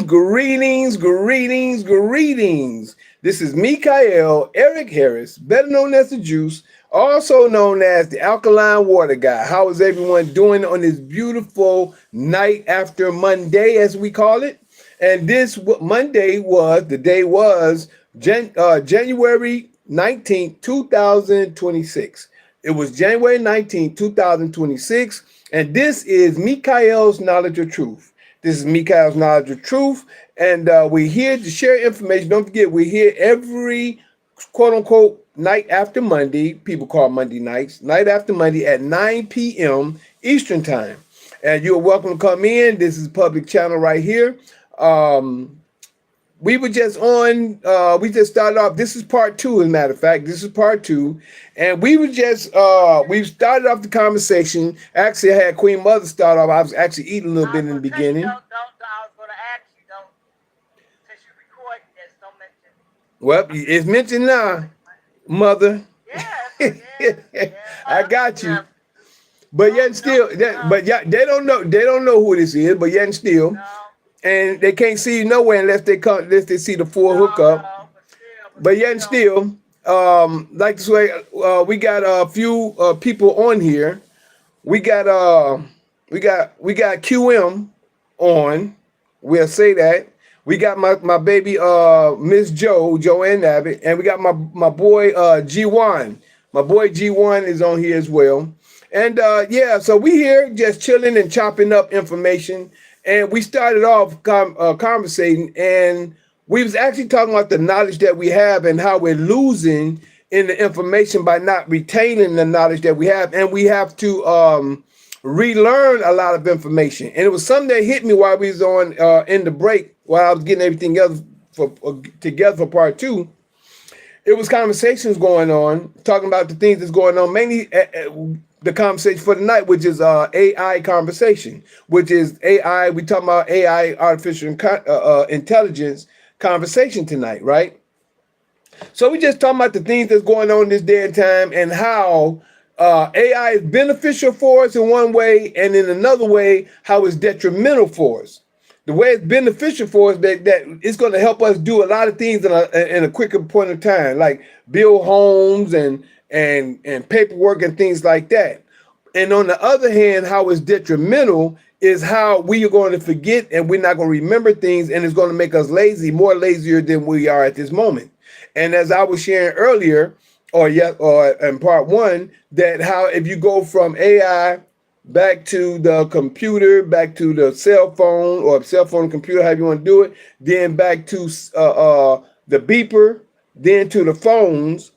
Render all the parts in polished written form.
Greetings, greetings, greetings. This is Mikhail Eric Harris, better known as the Juice, also known as the Alkaline Water Guy. How is everyone doing on this beautiful night after Monday, as we call it? And this Monday was, the day was January 19th, 2026. It was January 19th, 2026. And this is Mikhail's Knowledge of Truth. This is Mikhail's Knowledge of Truth, and we're here to share information. Don't forget, we're here every quote unquote night after Monday. People call Monday nights, night after Monday at 9 p.m. Eastern Time. And you're welcome to come in. This is a public channel right here. We were just on, we just started off. This is part two, as a matter of fact. This is part two. And we were just, we started off the conversation. Actually, I had Queen Mother start off. I was actually eating a little bit in the beginning. I was going to ask you, since you're recording this, don't mention. Well, it's mentioned now, Mother. Yes, yes. I got you. Yeah. But yet and still, but yeah, they don't know who this is, but yet and still. No, And they can't see you nowhere unless they see the full hookup. no, But yet and still, like this way, we got a few people on here. We got QM on. We'll say that. We got my baby Miss Joanne Abbott, and we got my boy G1. My boy G1 is on here as well. And yeah, so we here just chilling and chopping up information. And we started off conversating, and we was actually talking about the knowledge that we have and how we're losing in the information by not retaining the knowledge that we have, and we have to relearn a lot of information. And it was something that hit me while we was on in the break, while I was getting everything else together for part two. It was conversations going on, talking about the things that's going on, mainly the conversation for the night, which is AI conversation, which is AI. We talking about AI, artificial intelligence conversation tonight, right? So we just talking about the things that's going on this day and time, and how AI is beneficial for us in one way, and in another way, how it's detrimental for us. The way it's beneficial for us, that it's going to help us do a lot of things in a quicker point of time, like build homes and paperwork and things like that. And on the other hand, how it's detrimental is how we are going to forget, and we're not going to remember things, and it's going to make us lazy, more lazier than we are at this moment. And as I was sharing earlier, or in part one, that how if you go from AI back to the computer, back to the cell phone, or cell phone computer, however you want to do it, then back to the beeper, then to the phones,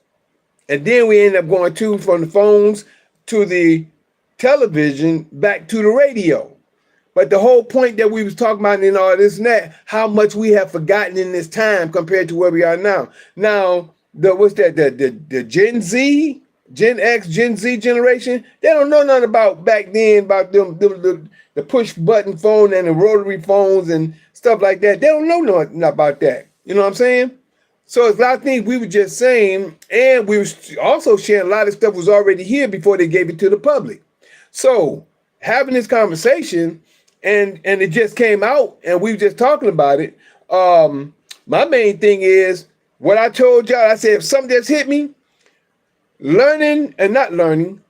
and then we end up going from the phones to the television, back to the radio. But the whole point that we was talking about in all this and that, how much we have forgotten in this time compared to where we are now. Now, the Gen Z, Gen X, Gen Z generation, they don't know nothing about back then, about the push button phone and the rotary phones and stuff like that. They don't know nothing about that. You know what I'm saying? So it's a lot of things we were just saying, and we were also sharing a lot of stuff was already here before they gave it to the public. So having this conversation, and it just came out, and we were just talking about it. My main thing is what I told y'all. I said, if something just hit me, learning and not learning,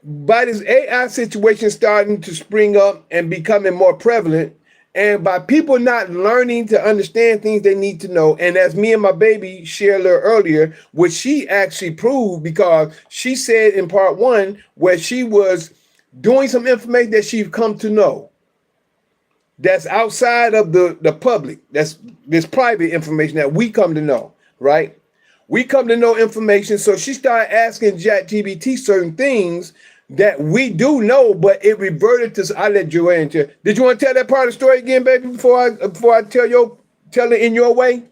by this AI situation starting to spring up and becoming more prevalent, and by people not learning to understand things they need to know. And as me and my baby shared a little earlier, which she actually proved, because she said in part one where she was doing some information that she's come to know that's outside of the public, that's this private information that we come to know, right? We come to know information. So she started asking ChatGPT certain things that we do know, but it reverted to. I let Joanne tell. Did you want to tell that part of the story again, baby, before I tell it in your way?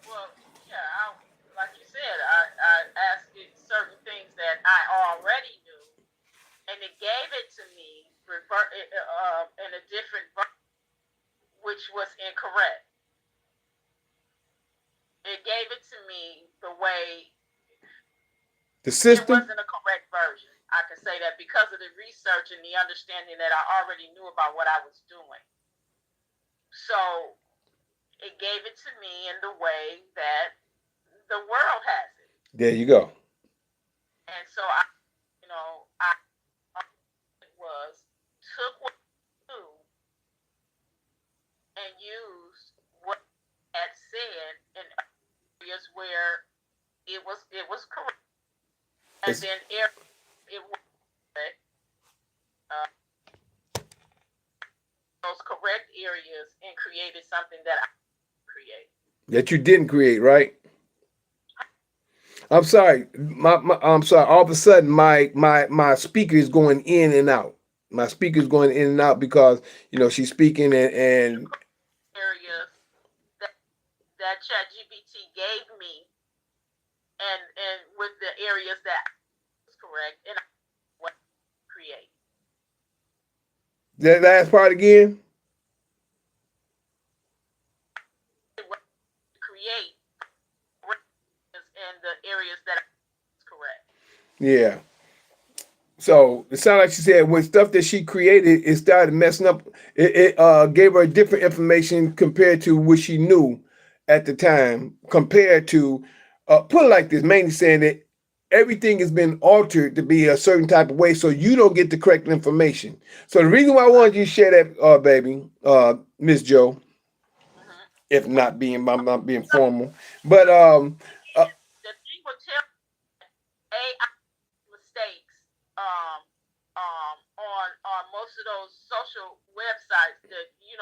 well, yeah, like you said, I asked it certain things that I already knew, and it gave it to me in a different version, which was incorrect. It gave it to me the way The it system. wasn't a correct version. I can say that because of the research and the understanding that I already knew about what I was doing. So it gave it to me in the way that the world has it. There you go. And so I was took what I knew and used what I had said in areas where it was correct, and then it was those correct areas and created something that I created. That you didn't create, right? I'm sorry. I'm sorry. All of a sudden, my speaker is going in and out. My speaker is going in and out because she's speaking and areas that ChatGPT gave me, and with the areas that was correct, and I what create. That last part again. Create in the areas that is correct. Yeah. So it sounded like she said when stuff that she created, it started messing up. It gave her different information compared to what she knew at the time. Compared to put it like this, mainly saying that everything has been altered to be a certain type of way, so you don't get the correct information. So the reason why I wanted you to share that, baby, Miss Joe, if I'm not being formal, but the thing will tell AI mistakes on most of those social websites that it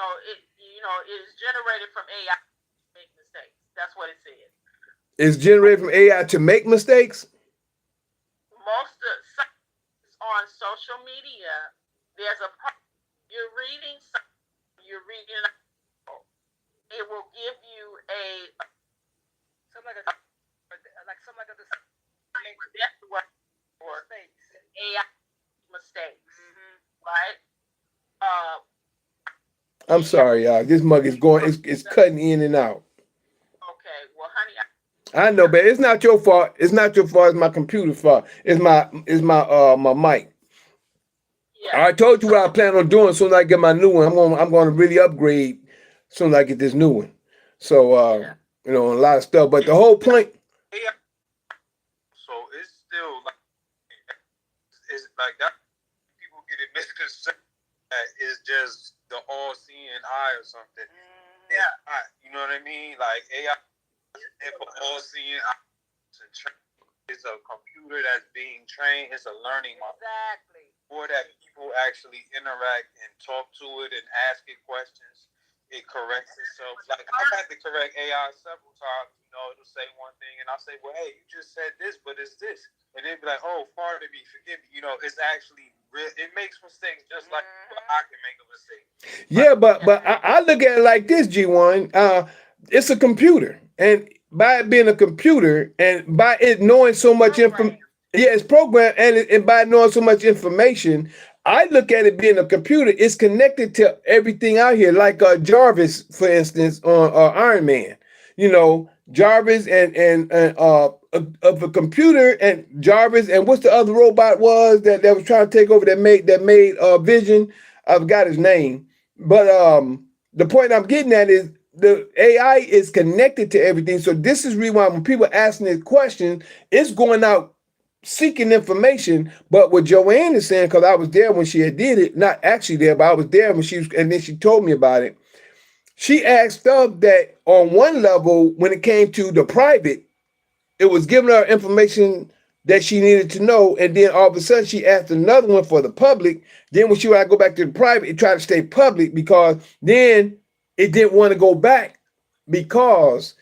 is generated from AI to make mistakes. That's what it says. It's generated from AI to make mistakes. Most of sites on social media, there's a you're reading something, it will give you something like a that's what AI mistakes, right? I'm sorry, y'all. This mug is going. It's cutting in and out. Okay, well, honey, I know, but it's not your fault. It's not your fault. It's my computer's fault. It's my mic. yeah. I told you what I plan on doing as soon as I get my new one. I'm going to really upgrade as soon as I get this new one. So a lot of stuff. But the whole point. So it's still like that. People get it misconceived that it's just the all-seeing eye or something. Yeah, you know what I mean? Like AI, if an all-seeing eye, it's a computer that's being trained. It's a learning model. exactly. For that people actually interact and talk to it and ask it questions, it corrects itself. Like I've had to correct AI several times. It'll say one thing and I'll say, well, hey, you just said this, but it's this. And they'll be like, oh, pardon me, forgive me. It's actually real. It makes mistakes just like I can make a mistake. Yeah, but I look at it like this, G1. It's a computer. And by it being a computer and by it knowing so much information, yeah, it's programmed, and by knowing so much information, I look at it being a computer. It's connected to everything out here, like Jarvis, for instance, on Iron Man. Jarvis and of a computer and Jarvis and what's the other robot was that was trying to take over that made Vision. I forgot his name, but the point I'm getting at is the AI is connected to everything. So this is really why when people asking this question, it's going out seeking information. But what Joanne is saying, because I was there when she had did it, not actually there, but I was there when and then she told me about it. She asked stuff that on one level, when it came to the private, it was giving her information that she needed to know. And then all of a sudden she asked another one for the public. Then when she would go back to the private, it tried to stay public because then it didn't want to go back because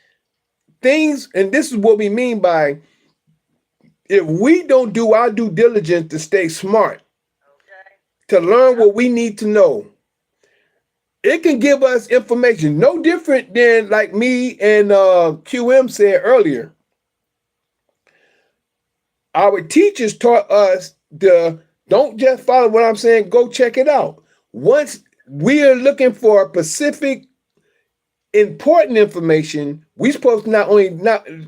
things, and this is what we mean by if we don't do our due diligence to stay smart, to learn what we need to know, it can give us information no different than like me and QM said earlier. Our teachers taught us to don't just follow what I'm saying, go check it out. Once we are looking for specific important information, we supposed to not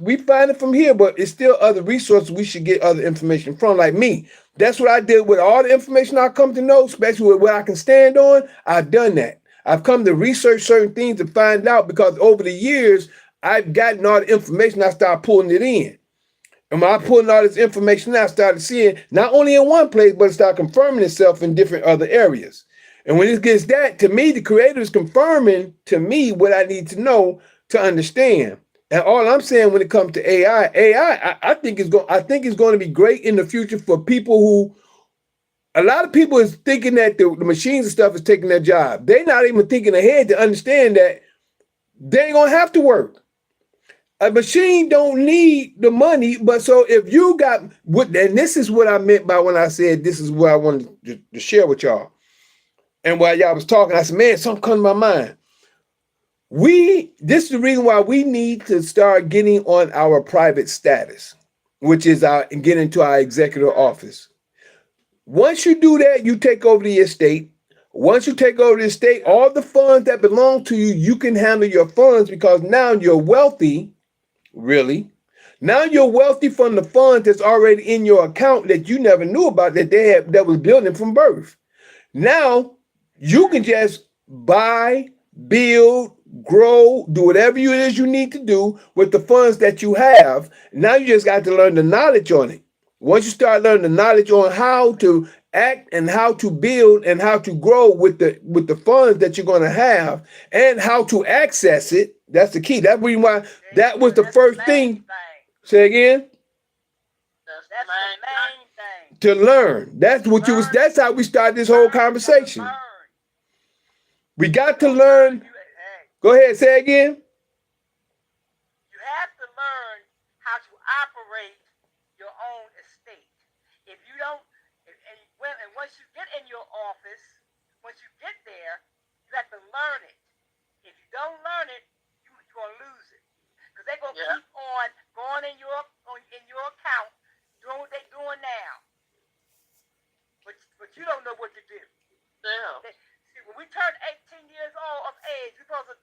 we find it from here, but it's still other resources we should get other information from. Like me, that's what I did with all the information I come to know, especially with what I can stand on. I've done that. I've come to research certain things to find out because over the years, I've gotten all the information. I started pulling it in. And when I pulling all this information, I started seeing not only in one place, but it started confirming itself in different other areas. And when it gets that, to me, the creator is confirming to me what I need to know to understand. And all I'm saying when it comes to I think it's going to be great in the future for people who a lot of people is thinking that the machines and stuff is taking their job. They're not even thinking ahead to understand that they ain't gonna have to work. A machine don't need the money, but so if you got what, and this is what I meant by when I said this is what I wanted to share with y'all. And while y'all was talking, I said, man, something come to my mind. This is the reason why we need to start getting on our private status, which is get into our executive office. Once you do that, you take over the estate. Once you take over the estate, all the funds that belong to you, you can handle your funds because now you're wealthy, really. Now you're wealthy from the funds that's already in your account that you never knew about that was building from birth. Now you can just buy, build, grow, do whatever it is you need to do with the funds that you have. Now you just got to learn the knowledge on it. Once you start learning the knowledge on how to act and how to build and how to grow with the funds that you're going to have and how to access it, that's the key. That's reason why that was the first thing. Say again. That's the main thing. To learn. That's how we start this whole conversation. We got to learn. Go ahead, say again. You have to learn how to operate your own estate. If you don't, and once you get in your office, once you get there, you have to learn it. If you don't learn it, you're gonna lose it. Because they're gonna keep on going in your account, doing what they're doing now. But you don't know what to do. Yeah. See, when we turned 18 years old of age, we supposed to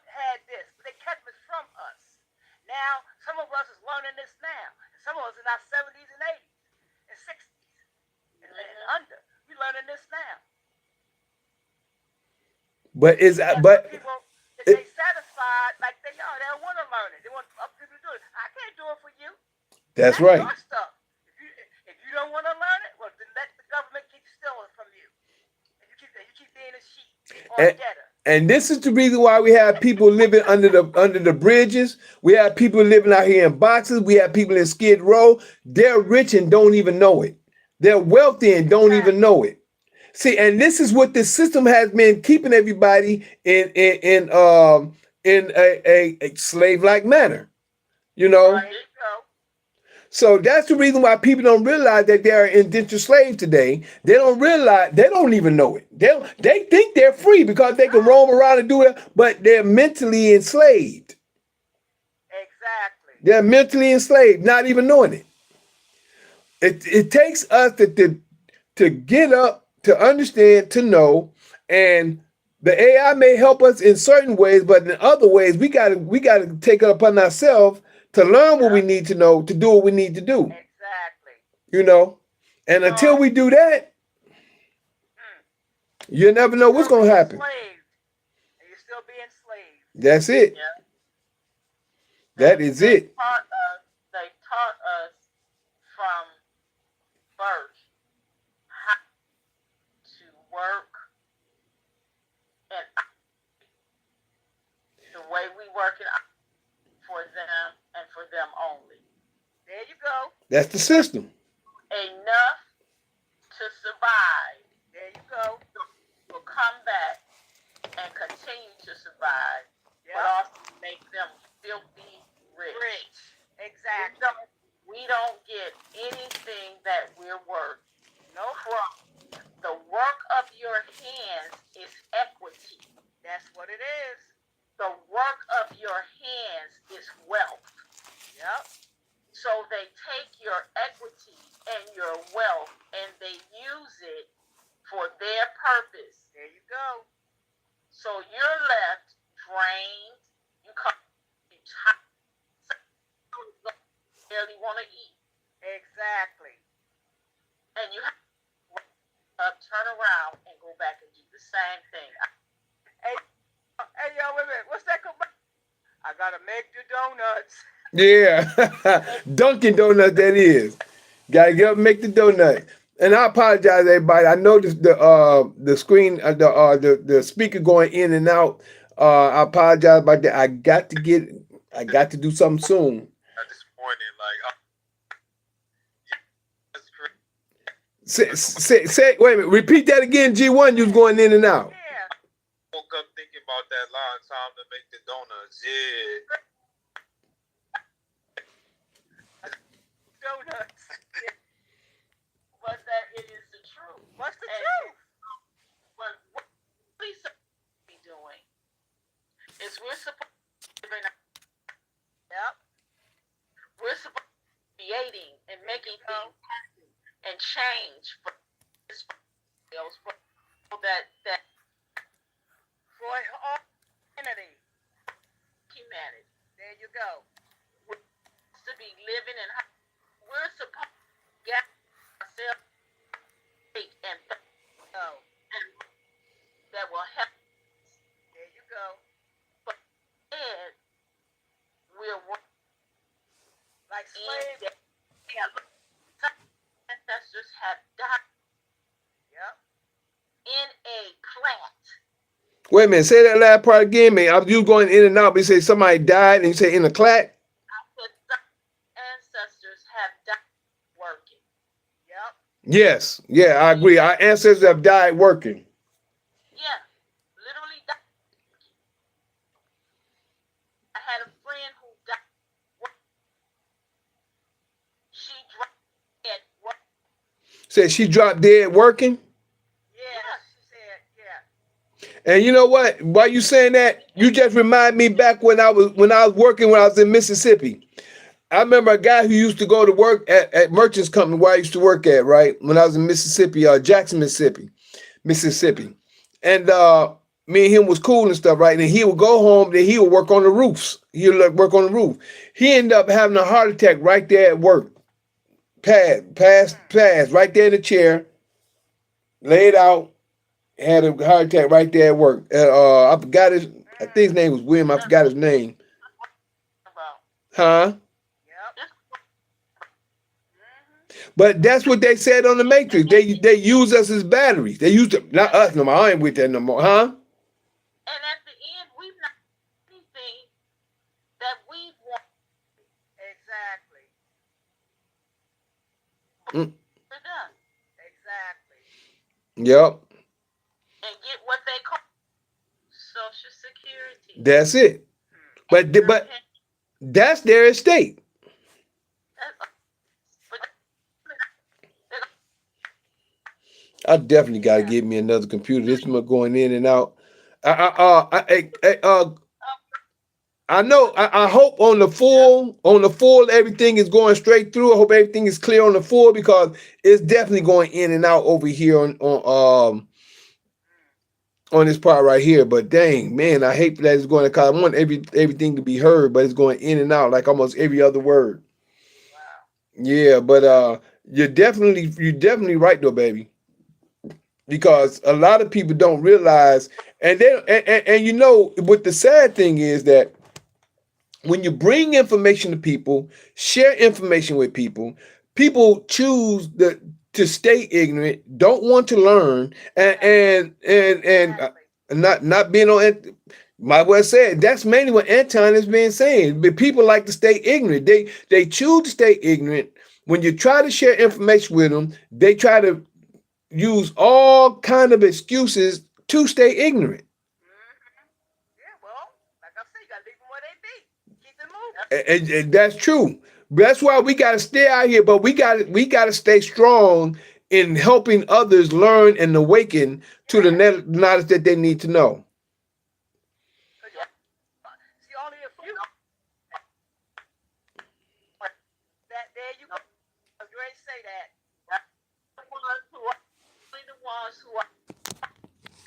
had this, but they kept it from us. Now, some of us is learning this now. And some of us in our 70s and 80s and 60s and under. We learning this now. But people, they satisfied like they don't want to learn it. They want other people to do it. I can't do it for you. That's right. Your stuff. If you don't want to learn it, well, then let the government keep stealing from you. And you keep being a sheep or a debtor. And this is the reason why we have people living under the bridges. We have people living out here in boxes. We have people in Skid Row. They're rich and don't even know it. They're wealthy and don't even know it. See, and this is what the system has been keeping everybody in a slave-like manner. You know. Right. So that's the reason why people don't realize that they're indentured slaves today. They don't realize, they don't even know it. They think they're free because they can roam around and do it, but they're mentally enslaved. Exactly. They're mentally enslaved, not even knowing it. It takes us to get up, to understand, to know, and the AI may help us in certain ways, but in other ways, we gotta take it upon ourselves to learn what we need to know, to do what we need to do. Exactly. You know? And until we do that, you'll never know what's going to happen. You're still being enslaved. That's it. Yeah. That is it. They taught us from birth how to work and the way we work it for them and for them only. There you go. That's the system. Enough to survive. There you go. Will come back and continue to survive, but also make them filthy rich. Exactly. We don't get anything that we're worth. No problem. The work of your hands is equity. That's what it is. The work of your hands is wealth. Yep. So they take your equity and your wealth and they use it for their purpose. There you go. So you're left drained. You barely want to eat. Exactly. And you have to turn around and go back and do the same thing gotta make the donuts. Yeah, Dunkin' Donuts. That is. Gotta get up and make the donut. And I apologize, everybody. I noticed the screen, the speaker going in and out. I apologize about that. I got to do something soon. This morning, like, that's crazy. Say, wait a minute. Repeat that again. G1, you was going in and out. Yeah. Woke up thinking about that line, time to make the donuts. Yeah. Donuts. But that it is the truth. What's the And truth? what we supposed to be doing is we're supposed to be Yep. we're supposed to be creating and making things happen and change for that For all humanity. humanity. There you go. We're supposed to be living in. We're supposed to get ourselves and that will help. There you go. And we're Like slaves. ancestors have died Yep. in a plant. Wait a minute. Say that last part again, man. You going in and out, but you say somebody died and you say in a clack? I said some ancestors have died working. Yep. Yes. Yeah, I agree. Our ancestors have died working. Yeah, literally died. I had a friend who died working. She dropped dead working. Said she dropped dead working. Yeah. She said, yeah. And you know what? While you saying that, you just remind me back when I was working when I was in Mississippi. I remember a guy who used to go to work at Merchants Company where I used to work at, right? When I was in Mississippi, Jackson, Mississippi. And me and him was cool and stuff, right? And he would go home, then he would work on the roofs. He would work on the roof. He ended up having a heart attack right there at work. Passed, right there in the chair, laid out, had a heart attack right there at work. I think his name was William. I forgot his name. Huh? Yep. But that's what they said on the Matrix. They use us as batteries. They used them, not us no more. I ain't with that no more, huh? And at the end, we've not done anything that we want. Exactly. We're done. Exactly. Yep. And get what they call Social Security. That's it. But that's their estate. I definitely got to get me another computer. This one going in and out. I know. I hope on the full, everything is going straight through. I hope everything is clear on the full because it's definitely going in and out over here on this part right here. But dang, man, I hate that it's going to. Cause I want everything to be heard, but it's going in and out like almost every other word. Wow. Yeah, but you're definitely right though, baby. Because a lot of people don't realize, and you know what the sad thing is that when you bring information to people, share information with people, people choose to stay ignorant, don't want to learn, and not being on. Might well say it. That's mainly what Anton has been saying. But people like to stay ignorant. They choose to stay ignorant. When you try to share information with them, they try to use all kind of excuses to stay ignorant. Yeah, well, like I said, you gotta leave them where they be. Keep it moving. And that's true. That's why we got to stay out here, but we got to stay strong in helping others learn and awaken to the knowledge that they need to know. See, only a few. That there you go. You ain't say that. The ones who are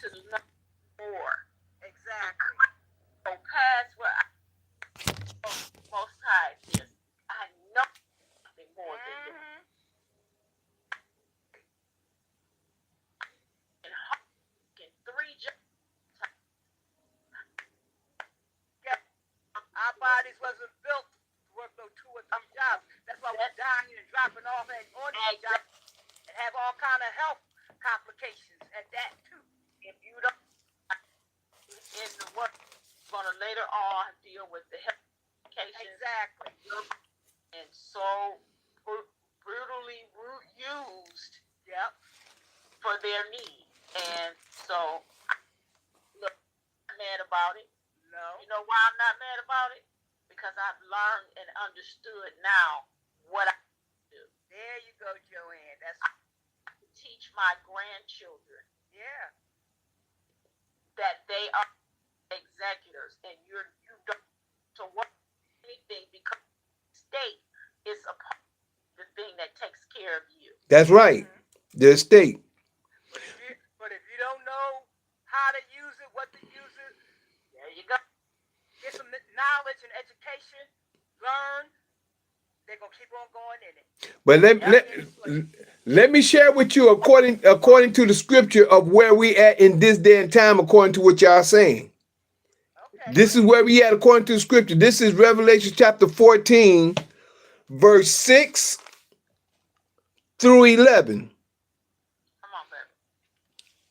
to the more. Exactly. So past what Most High is. I know nothing more than this. And 3 jobs bodies wasn't built to work those 2 or 3 jobs. That's why we're dying and dropping off on these jobs and have all kind of health complications at that too. If you don't in the work, you're gonna later on deal with the health complications. Exactly. And so brutally used. Yep. For their need. And so, look, I'm not mad about it. No. You know why I'm not mad about it? Because I've learned and understood now what I do. There you go, Joanne. That's to teach my grandchildren. Yeah. That they are executors, and you don't to work anything because the state is a part of the thing that takes care of you. That's right. Mm-hmm. The state. But if you don't know how to use it, what to use it, there you go. Get some knowledge and education, learn. They're gonna keep on going in it. But let me share with you according to the scripture of where we at in this day and time, according to what y'all saying. Okay. This is where we at according to the scripture. This is Revelation chapter 14, verse 6 through 11.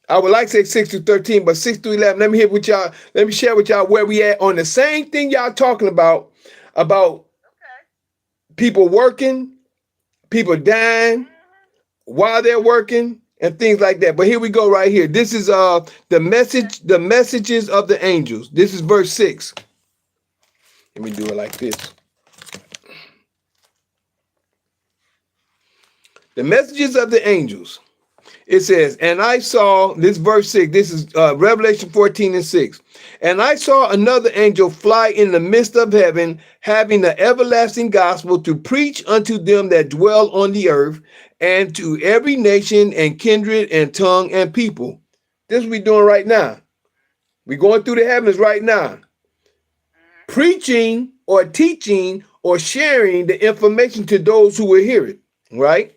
I would like to say 6 through 13, but 6 through 11. Let me share with y'all where we at on the same thing y'all talking about people working, people dying while they're working, and things like that. But here we go right here. This is the messages of the angels. This is verse 6. Let me do it like this. The messages of the angels. It says, and I saw, this verse 6, this is Revelation 14 and 6. And I saw another angel fly in the midst of heaven, having the everlasting gospel to preach unto them that dwell on the earth, and to every nation and kindred and tongue and people. This is what we're doing right now. We're going through the heavens right now. Preaching or teaching or sharing the information to those who will hear it. Right?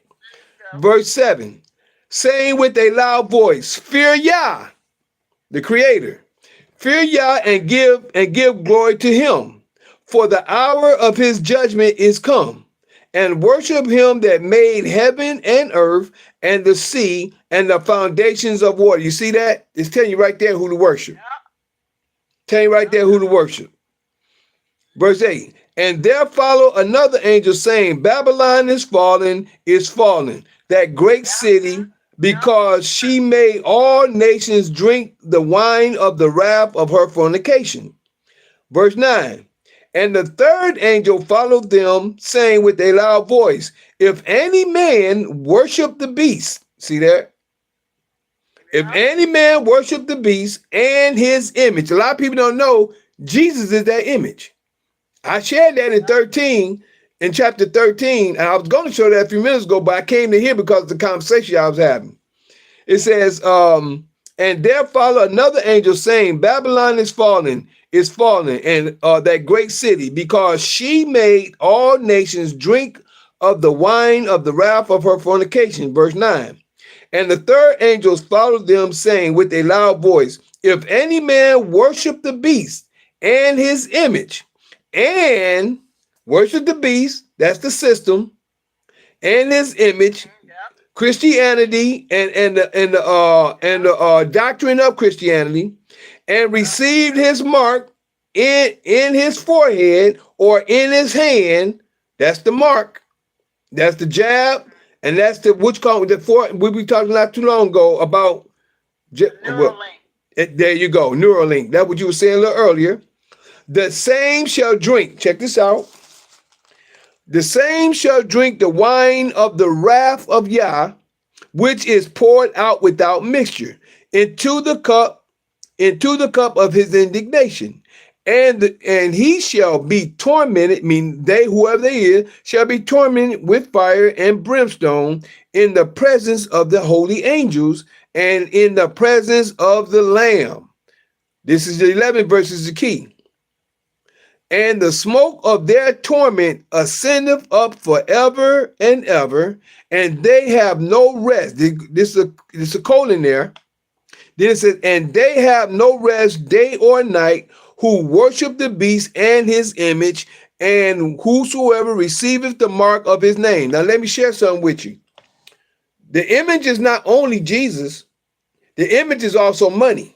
Verse 7. Saying with a loud voice, fear Yah, the Creator. Fear Yah and give glory to him. For the hour of his judgment is come. And worship him that made heaven and earth and the sea and the foundations of water. You see that? It's telling you right there who to worship. Telling you right there who to worship. Verse 8. And there followed another angel saying, Babylon is fallen, that great city, because she made all nations drink the wine of the wrath of her fornication. Verse 9. And the third angel followed them, saying with a loud voice, if any man worship the beast, see that? If any man worship the beast and his image, a lot of people don't know Jesus is that image. I shared that in chapter 13, and I was going to show that a few minutes ago, but I came to here because of the conversation I was having. It says, and there followed another angel saying, Babylon is fallen, and that great city, because she made all nations drink of the wine of the wrath of her fornication. Verse 9. And the third angel followed them, saying with a loud voice, if any man worship the beast and his image, and worship the beast, that's the system, and his image, Christianity, and the doctrine of Christianity, and received his mark in his forehead or in his hand. That's the mark. That's the jab, and that's the we were talking not too long ago about Neuralink. There you go, Neuralink. That's what you were saying a little earlier. The same shall drink. Check this out. The same shall drink the wine of the wrath of Yah, which is poured out without mixture, into the cup of his indignation. And he shall be tormented, whoever they is, shall be tormented with fire and brimstone in the presence of the holy angels and in the presence of the Lamb. This is the 11th verse is the key. And the smoke of their torment ascendeth up forever and ever, and they have no rest. This is a colon there. Then it says, and they have no rest day or night, who worship the beast and his image, and whosoever receiveth the mark of his name. Now let me share something with you. The image is not only Jesus, the image is also money.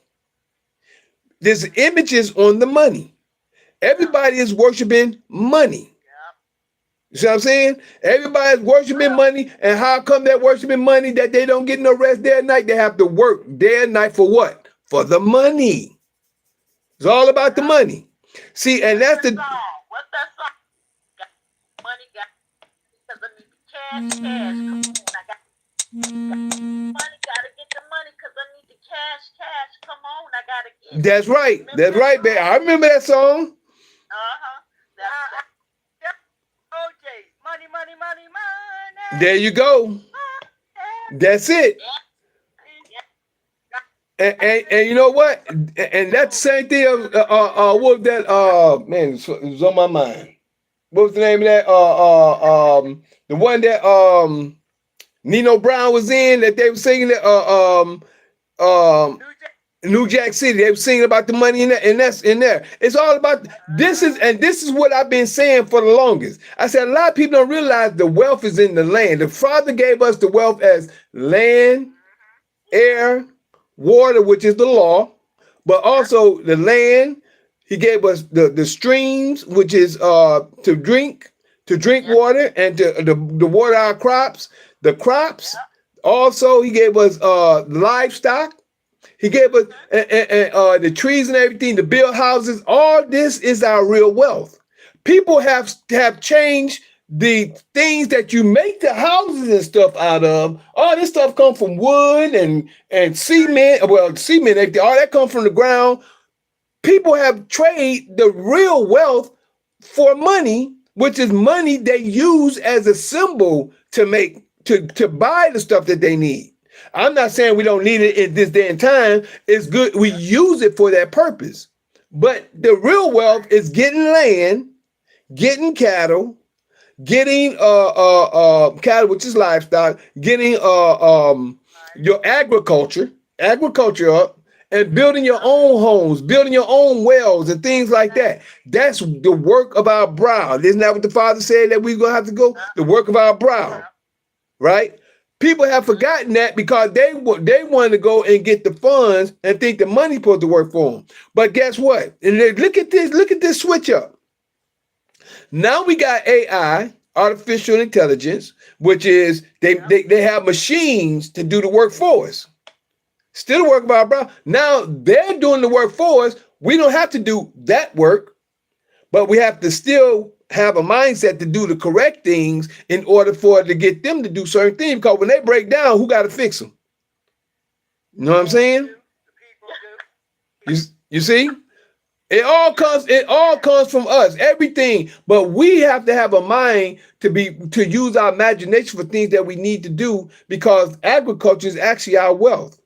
There's images on the money. Everybody is worshiping money. You see what I'm saying? Everybody's worshiping money. And how come they're worshiping money that they don't get no rest day and night? They have to work day and night for what? For the money. It's all about the money. See, and that's the... What's that song? Got money, got because I need the cash. Come on, I got money, gotta get the money because I need the cash. Come on, I gotta get it. That's right. That's right, baby. I remember that song. Money. There you go. That's it. And you know what? And that's the same thing. What was that? Man, it was on my mind. What was the name of that? The one that Nino Brown was in, that they were singing that New Jack City. They were singing about the money in that, and that's in there. It's all about this is what I've been saying for the longest. I said a lot of people don't realize the wealth is in the land. The Father gave us the wealth as land, air, water, which is the law, but also the land. He gave us the streams, which is to drink water, and to water our crops. The crops. Also, he gave us livestock. He gave us the trees and everything to build houses. All this is our real wealth. People have changed the things that you make the houses and stuff out of. All this stuff comes from wood and cement. Well, cement, everything, all that comes from the ground. People have traded the real wealth for money, which is money they use as a symbol to buy the stuff that they need. I'm not saying we don't need it in this day and time. It's good. We use it for that purpose. But the real wealth is getting land, getting cattle, getting cattle, which is livestock, getting your agriculture up, and building your own homes, building your own wells and things like that. That's the work of our brow. Isn't that what the Father said that we're going to have to go? The work of our brow, right? People have forgotten that because they want to go and get the funds and think the money's supposed to work for them. But guess what? And look at this switch up. Now we got AI, artificial intelligence, which is they have machines to do the work for us. Still the work of our brow. Now they're doing the work for us. We don't have to do that work, but we have to still have a mindset to do the correct things in order for it to get them to do certain things. Because when they break down, who got to fix them? You know what I'm saying? You see? It all comes from us, everything. But we have to have a mind to use our imagination for things that we need to do, because agriculture is actually our wealth.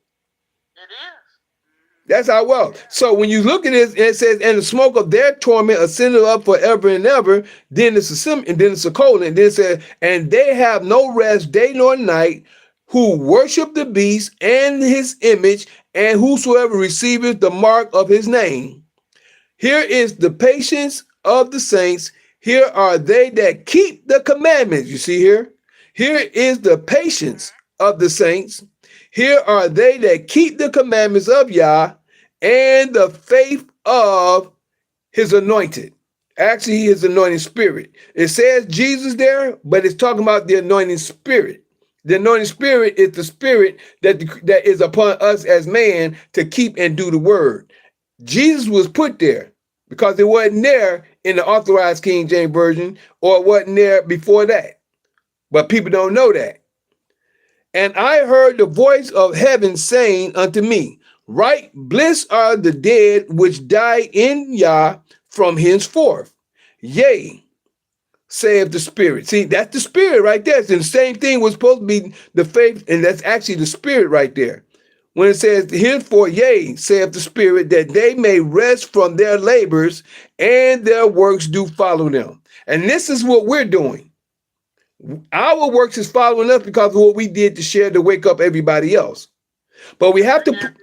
It is. That's our wealth. So when you look at this, it says, and the smoke of their torment ascended up forever and ever. Then it's a colon. And then it says, and they have no rest day nor night, who worship the beast and his image, and whosoever receiveth the mark of his name. Here is the patience of the saints. Here are they that keep the commandments. You see here? Here is the patience of the saints. Here are they that keep the commandments of Yah and the faith of his anointed. Actually, his anointing spirit. It says Jesus there, but it's talking about the anointing spirit. The anointing spirit is the spirit that is upon us as man to keep and do the word. Jesus was put there because it wasn't there in the authorized King James Version, or it wasn't there before that. But people don't know that. And I heard the voice of heaven saying unto me, right, bliss are the dead which die in Yah from henceforth. Yea, saith the Spirit. See, that's the Spirit right there. So the same thing was supposed to be the faith, and that's actually the Spirit right there. When it says, henceforth, yea, saith the Spirit, that they may rest from their labors, and their works do follow them. And this is what we're doing. Our works is following us because of what we did to share to wake up everybody else. But we have to...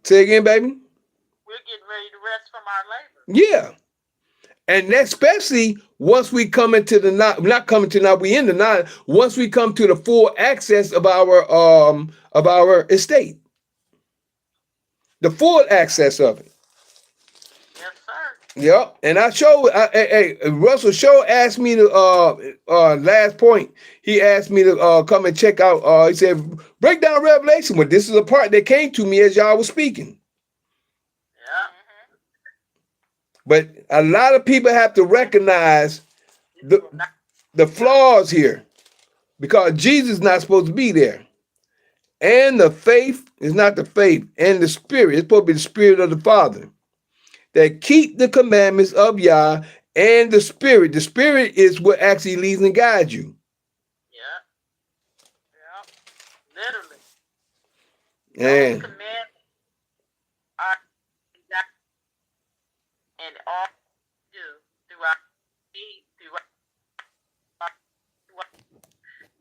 Say again, baby? We're getting ready to rest from our labor. Yeah. And especially once we come into the not coming to now, we in the 9. Once we come to the full access of our estate, the full access of it. Yes, sir. Yep. And I show, Russell Show asked me to last point. He asked me to come and check out. He said, break down Revelation. But this is a part that came to me as y'all was speaking. Yeah. But a lot of people have to recognize the flaws here, because Jesus is not supposed to be there. And the faith is not the faith, and the spirit is supposed to be the spirit of the Father that keep the commandments of Yah, and the spirit. The spirit is what actually leads and guides you. Yeah. Yeah. Literally. And Those commandments are and all do throughout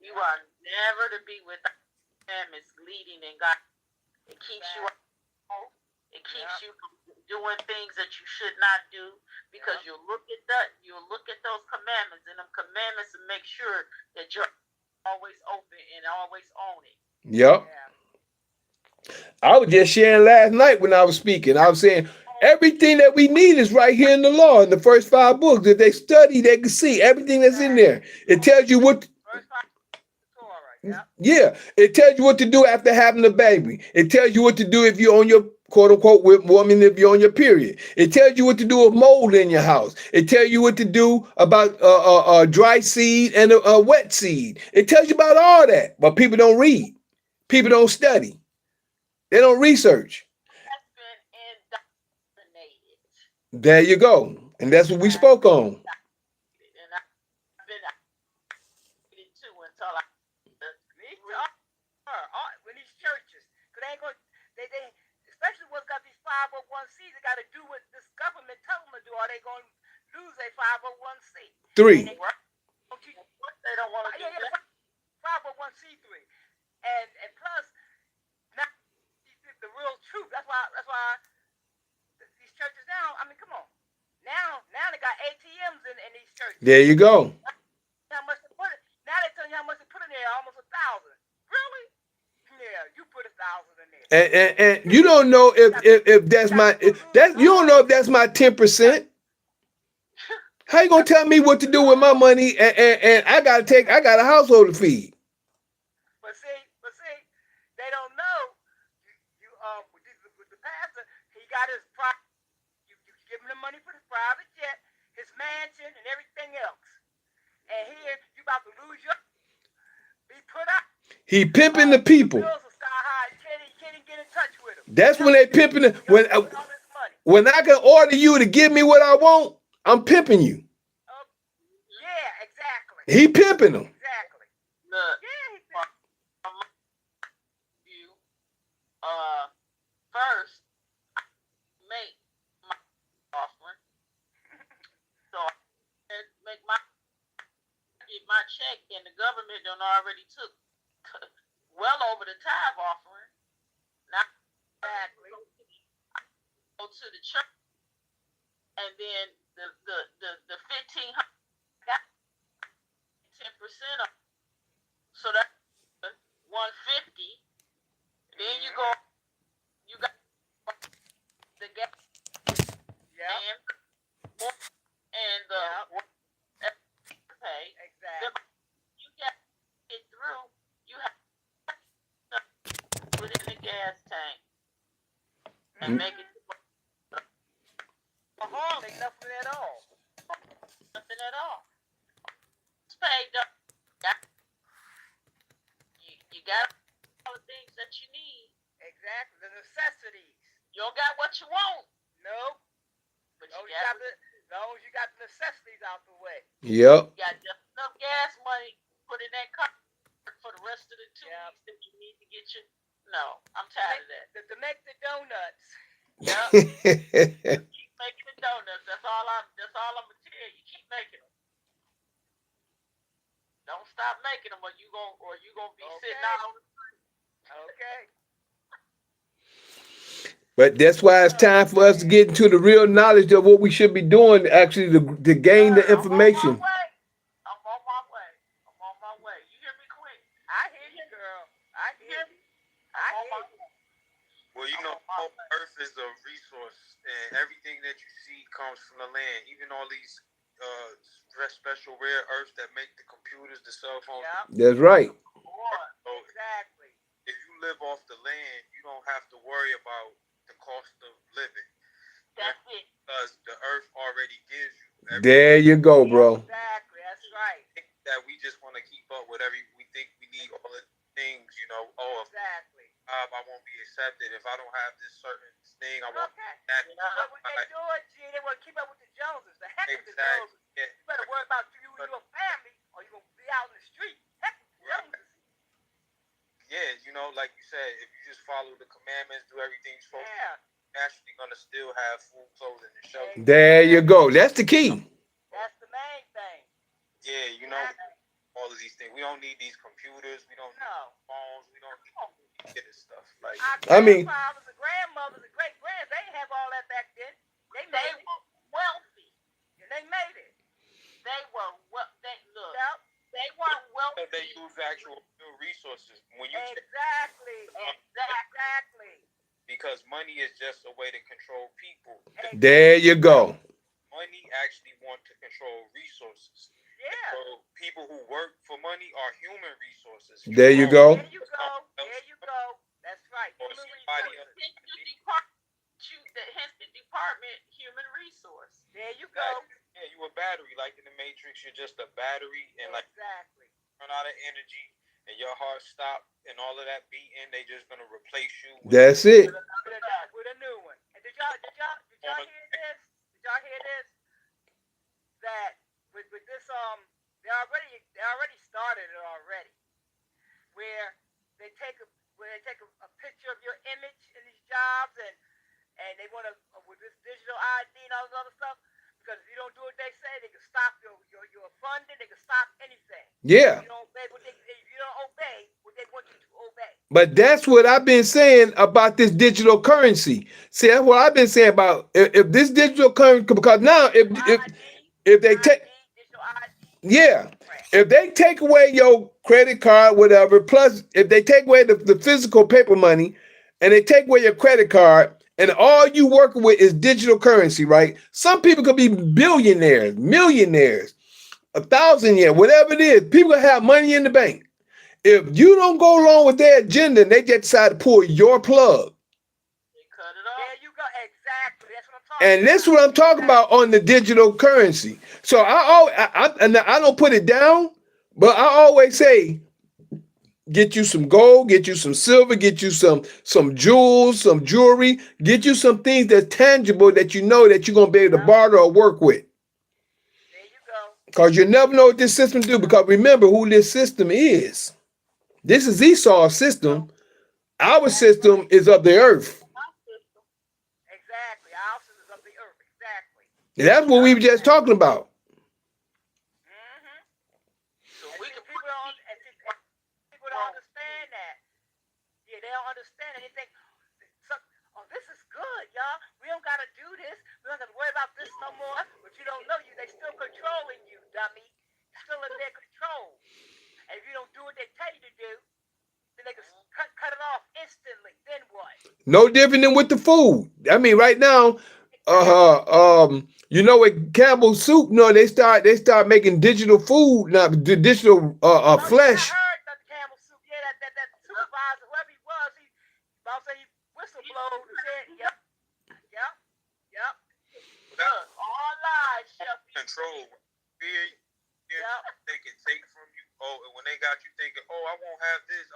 you are never to be without commandments leading and God. It keeps you. It keeps you from doing things that you should not do, because you'll look at those commandments, and them commandments to make sure that you're always open and always on it. yep. Yeah. I was just sharing last night when I was speaking. I was saying everything that we need is right here in the law, in the first 5 books. If they study, they can see everything that's in there. It tells you what. Yeah, it tells you what to do after having a baby. It tells you what to do if you're on your quote unquote woman, if you're on your period. It tells you what to do with mold in your house. It tells you what to do about dry seed and a wet seed. It tells you about all that, but people don't read. People don't study. They don't research. That's been indoctrinated. There you go, and that's what we spoke on. And I've been too until when these churches, because they ain't going, they especially what's got these 501c, they got to do what this government tell them to do, or they going to lose their 501c. 3. They don't want to do that. 501c3, and plus, now the real truth. That's why these churches now. I mean, come on. Now they got ATMs in these churches. There you go. How much to put it? Now they tell you how much to put in there. Almost 1,000. Really? Yeah, you put 1,000 in there. And you don't know if that's you don't know if that's my 10%. How you gonna tell me what to do with my money? And I got a household to feed. But see, they don't know. You with the pastor, he got his private. You give him the money for his private jet, his mansion, and everything else. And here you about to lose your. Be put out. He pimping the people. Bills are sky high. You can't even get in touch with him. That's when they pimping it. When I can order you to give me what I want, I'm pimping you. Yeah, exactly. He pimping them. Exactly. Look, you first make my offering, so I make get my check, and the government done already took well over the tithe offering. Now exactly. Go to the church, and then the 1,500 got 10% of, so that's 150. Then you got the gas, and the pay. Exactly. You got it through. You have to put it in the gas tank and make it. Nothing at all. Nothing at all. It's paid up. You got all the things that you need. Exactly. The necessities. You don't got what you want. Nope. But you got as long as you got the necessities out the way. Yep. You got just enough gas money put in that car for the rest of the 2 weeks that you need to get your. No, I'm tired of that. To make the donuts. Yep. Keep making the donuts. That's all I'm gonna tell you. Keep making them. Don't stop making them, or you gonna be sitting out on the street. Okay. But that's why it's time for us to get into the real knowledge of what we should be doing actually to gain the information. I'm on my way. I'm on my way. You hear me, Queen? I hear you, girl. I hear you. I hear you. Well, you know, Earth is a resource, and everything that you see comes from the land. Even all these special rare earths that make the computers, the cell phones. Yep. That's right. So Exactly. if you live off the land, you don't have to worry about the cost of living. That's it. Because the earth already gives you everything. There you go, bro. Exactly. That's right. That we just want to keep up with we think we need all the things, you know. Oh, Exactly. I won't be accepted if I don't have this certain thing. I won't. Okay. That, But what they do it, G, they want to keep up with the Joneses. The heck with the exactly. Joneses. Yeah. You better worry about you and your family, or you're going to be out in the street. Heck with the Joneses. Yeah, you know, like you said, if you just follow the commandments, do everything you're supposed to, you're naturally going to still have food, clothing, and shelter. There you go. That's the key. That's the main thing. Yeah, you know, all of these things. We don't need these computers. We don't need phones. We don't need this stuff. Like, our grandfathers, the grandmothers, the great grands, they didn't have all that back then. They were wealthy. And they made it. They were look. Yep. They weren't wealthy. they use actual resources. When you Exactly. Because money is just a way to control people. There you go. Money actually want to control resources. Yeah. So people who work for money are human resources. There you go. There you go. There you go. That's right. Or Human somebody resources. Hence the department, human resource. There you go. Yeah, you a battery. Like in the Matrix, you're just a battery, and like run out of energy, and your heart stop, and all of that beating, they just gonna replace you. That's it. With a new one. And did y'all hear this? Did y'all hear this? That with this they already started it already. Where they take a picture of your image in these jobs and they want to with this digital ID and all this other stuff, because if you don't do what they say, they can stop your funding, they can stop anything. Yeah. If you don't obey what they want you to obey. But that's what I've been saying about this digital currency. See, that's what I've been saying about if this digital currency, because now if they take if they take away your credit card, whatever, plus if they take away the physical paper money and they take away your credit card and all you working with is digital currency, right? Some people could be billionaires, millionaires, 1,000 years, whatever it is. People have money in the bank. If you don't go along with their agenda and they just decide to pull your plug. They cut it off. There you go. Exactly. That's what I'm talking about. And this is what I'm talking about on the digital currency. So I don't put it down, but I always say, get you some gold, get you some silver, get you some jewels, some jewelry, get you some things that's tangible that you know that you're going to be able to barter or work with. There you go. Because you never know what this system do, because remember who this system is. This is Esau's system. Our system is of the earth. Exactly. Our system is of the earth. Exactly. That's what we were just talking about. So people don't understand that. Yeah, they don't understand it. They think, oh, this is good, y'all. We don't got to do this. We don't have to worry about this no more. But you don't know they still controlling you, dummy. You're still in their control. And if you don't do what they tell you to do, then they can cut it off instantly. Then what? No different than with the food. I mean, right now, you know, with Campbell's soup, they start making digital food, not digital flesh. I heard that Campbell soup. Yeah, that supervisor, whoever he was, he whistleblowed and said, yep. Look, all lies shall be control. They can take from you. Oh, and when they got you thinking, oh, I won't have this.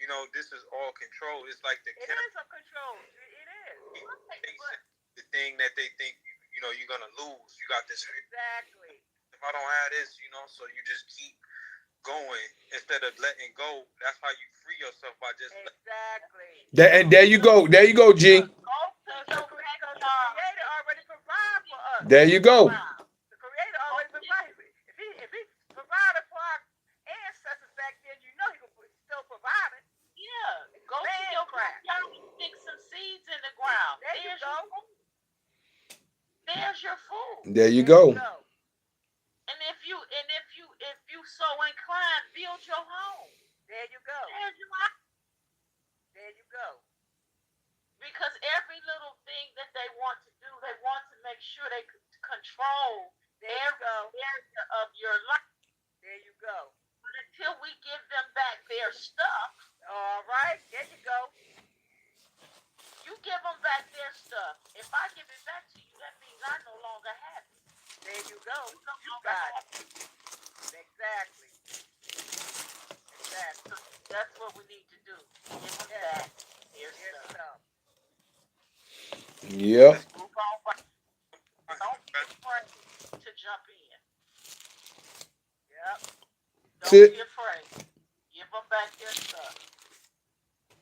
You know, this is all control. It's like It is a control. It is. The thing that they think, you're going to lose. You got this. Exactly. If I don't have this, so you just keep going instead of letting go. That's how you free yourself by just And there you go. There you go, G. The Creator already provided for us. There you go. The Creator already provided. If he provided for our ancestors back then, he still provided. Yeah. Go to your backyard and stick some There's your food. There you There go. you go. And if you so inclined, build your home. There you go. There's your house. There you go. Because every little thing that they want to do, they want to make sure they control There you go. every area of your life. There you go. But until we give them back their stuff, All right. There you go. you give them back their stuff. If I give it back to you, that means I no longer have it. There you go. You no You longer got have it. it. Exactly. Exactly. That's what we need to do. Give them Yeah. back their Here's stuff. stuff. Yep. Move on back. Don't be afraid to jump in. Yep. Don't Sit. be afraid. Give them back their stuff.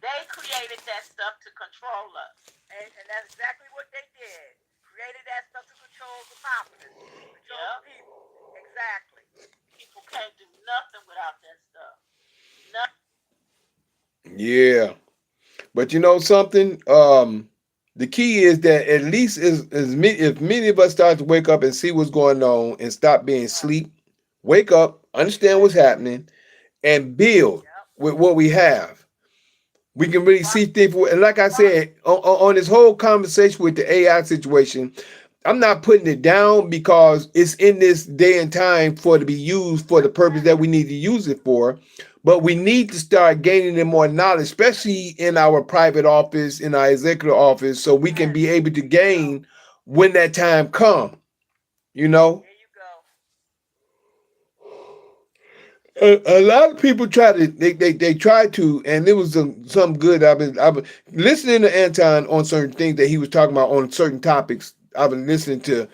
They created that stuff to control us. And that's exactly what they did. Created that stuff to control the populace, control Yep. the people. Exactly. People can't do nothing without that stuff. Nothing. Yeah. But you know something? The key is that at least if many of us start to wake up and see what's going on and stop being sleep, wake up, understand what's happening, and build Yep. with what we have. We can really see things. And like I said, on this whole conversation with the AI situation, I'm not putting it down because it's in this day and time for it to be used for the purpose that we need to use it for. But we need to start gaining more knowledge, especially in our private office, in our executive office, so we can be able to gain when that time comes. You know, There you go. a lot of people try to they try to, and there was some good. I've been listening to Anton on certain things that he was talking about on certain topics. I've been listening to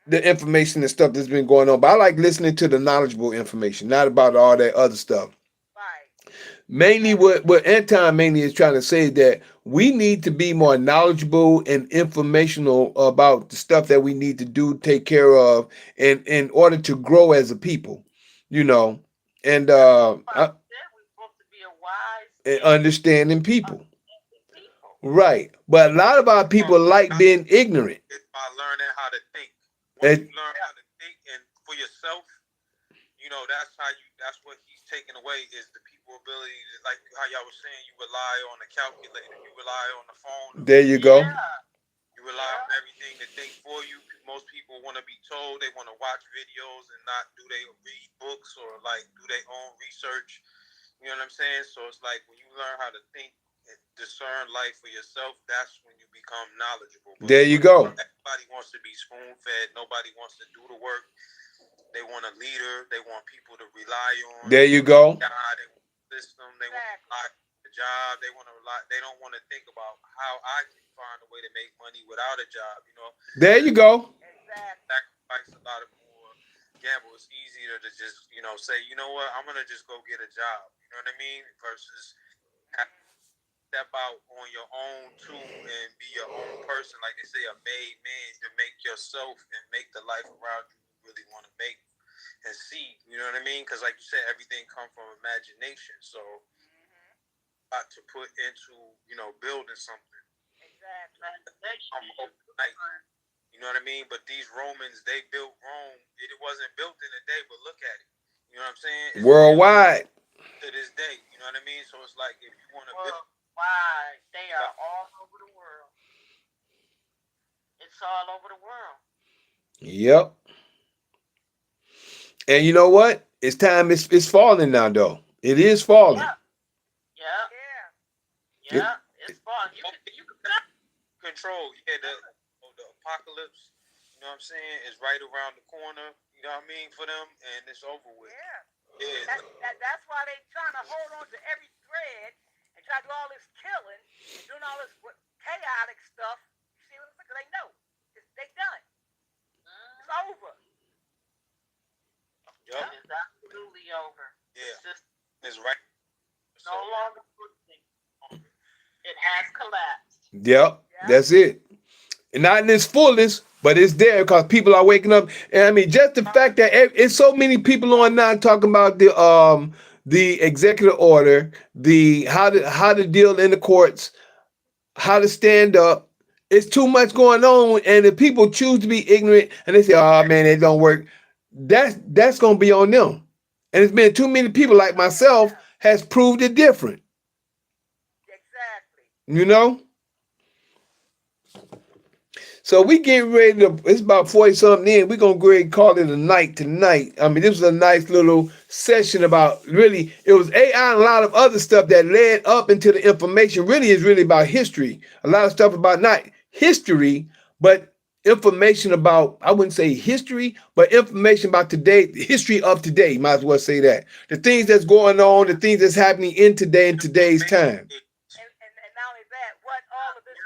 the information and stuff that's been going on, but I like listening to the knowledgeable information, not about all that other stuff. Right. Mainly what Anton mainly is trying to say is that we need to be more knowledgeable and informational about the stuff that we need to do, take care of, and in order to grow as a people, you know, and We're supposed to be a wise understanding people. people. Right. But a lot of our people like being ignorant. It's by learning how to think. Once And you learn how to think and for yourself, you know, that's what he's taking away is the people ability to, like how y'all was saying, you rely on the calculator, you rely on the phone, there you go. you rely on everything to think for you. Most people want to be told, they want to watch videos and not do they read books or like do their own research. You know what I'm saying? So it's like when you learn how to think and discern life for yourself, that's when you become knowledgeable. But There you go. everybody wants to be spoon fed. Nobody wants to do the work. They want a leader. They want people to rely on. There you go. God, they want a system. They want to rely on the job. They want to rely. They don't want to think about how I can find a way to make money without a job. You know. There you go. Exactly. Sacrifice a lot of more gamble. It's easier to just say, you know what, I'm gonna just go get a job. You know what I mean? Versus step out on your own too and be your own person. Like they say, a made man to make yourself and make the life around you really want to make and see. You know what I mean? Because like you said, everything comes from imagination. So got to put into building something. Exactly. You know what I mean? But these Romans, they built Rome. It wasn't built in a day, but look at it. You know what I'm saying? It's Worldwide. to this day. You know what I mean? So it's like if you want to build. Worldwide. They are all over the world. It's all over the world. Yep. And you know what? It's time. It's falling now, though. It is falling. Yeah. It's falling. You can Control. Yeah, the apocalypse, you know what I'm saying, is right around the corner, you know what I mean, for them, and it's over with. Yeah. That's why they trying to hold on to every thread and try to do all this killing and doing all this chaotic stuff. You see what I'm saying? Because they know. They done. It's over. Yep. It is absolutely over. Yeah. It's right. No longer functioning. It has collapsed. Yep. That's it. Not in its fullest, but it's there because people are waking up. And I mean, just the fact that it's so many people on now talking about the executive order, the how to deal in the courts, how to stand up, it's too much going on, and if people choose to be ignorant and they say, "Oh man, it don't work," that's gonna be on them. And it's been too many people like myself has proved it different. Exactly. You know. So we getting ready to. It's about 40 something in. We're gonna go ahead and call it a night tonight. I mean, this was a nice little session about really. It was AI and a lot of other stuff that led up into the information. Really is really about history. A lot of stuff about not history, but information about. I wouldn't say history, but information about today, the history of today. Might as well say that the things that's going on, the things that's happening in today in today's time. And not only that, what all of this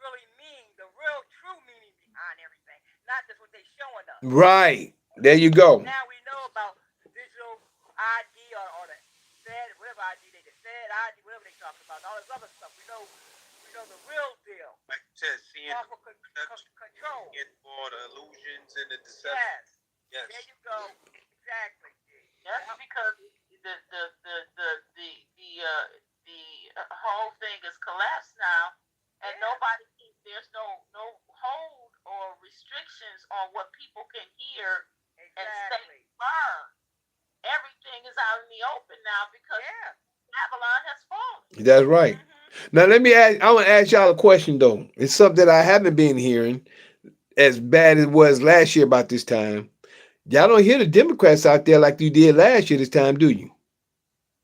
really mean, the real true meaning behind everything, not just what they showing us. Right there, you go. Now we know about the digital ID or the said whatever ID they just said ID, whatever they talking about, all this other stuff. We know the real deal. Like you said, seeing Powerful control. it for the illusions and the deception. Yes. There you go. Exactly. That's because the whole thing is collapsed now, and there's no hold or restrictions on what people can hear and stay firm. Everything is out in the open now because Babylon has fallen. That's right. Now let me ask. I want to ask y'all a question though. It's something that I haven't been hearing as bad as it was last year about this time. Y'all don't hear the Democrats out there like you did last year this time, do you?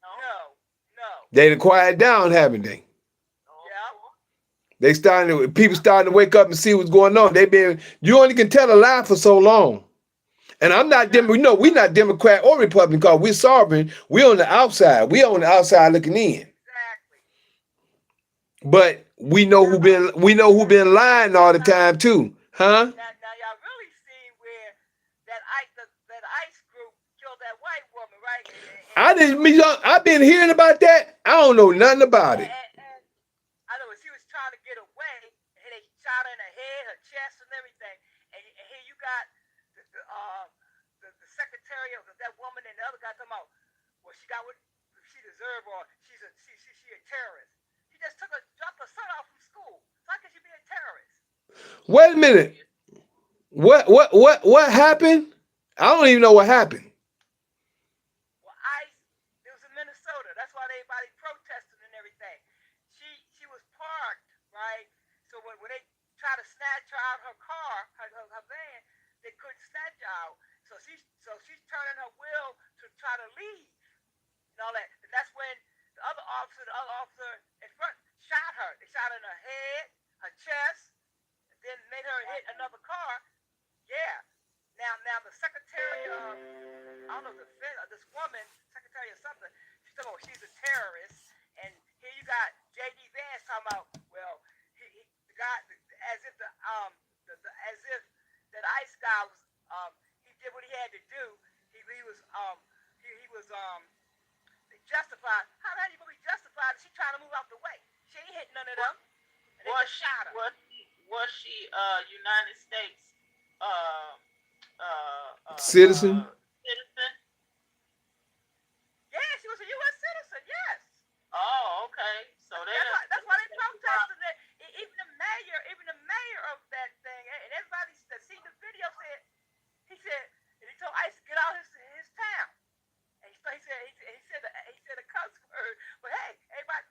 No. They done quiet down, haven't they? Yeah. People starting to wake up and see what's going on. You only can tell a lie for so long. And I'm not we're not Democrat or Republican because we're sovereign. We're on the outside. We're on the outside looking in. Exactly. But we know who been lying all the time too. Huh? Now y'all really see where that ICE group killed that white woman, right? I've been hearing about that. I don't know nothing about it. And I know she was trying to get away, and they shot her in her head, her chest, and everything. And here you got the secretary of that woman and the other guy talking about, well, she got what she deserved, or she a terrorist. She just dropped her son off from school. So how can she be a terrorist? Wait a minute. What happened? I don't even know what happened. Well, it was in Minnesota. That's why everybody protested and everything. She was parked, right? So when they tried to snatch her out her car, her van, they couldn't snatch her out. So she's turning her wheel to try to leave and all that. And that's when the other officer in front shot her. They shot her in her head, her chest, and then made her hit another car. Yeah. Now the secretary of, I don't know, this woman, secretary of something, she's talking about she's a terrorist. And here you got J.D. Vance talking about, well, the guy, as if that ICE guy was, he did what he had to do. He was justified. How the hell you really justified? She trying to move out the way. She ain't hit none of them. And they just shot her. Was she United States citizen? Citizen? Yeah, she was a U.S. citizen. Yes. Oh, okay. So that's why they protested it. Even the mayor of that thing, and everybody that seen the video said, and he told ICE to get out his town. And he said a cuss word, but hey, everybody,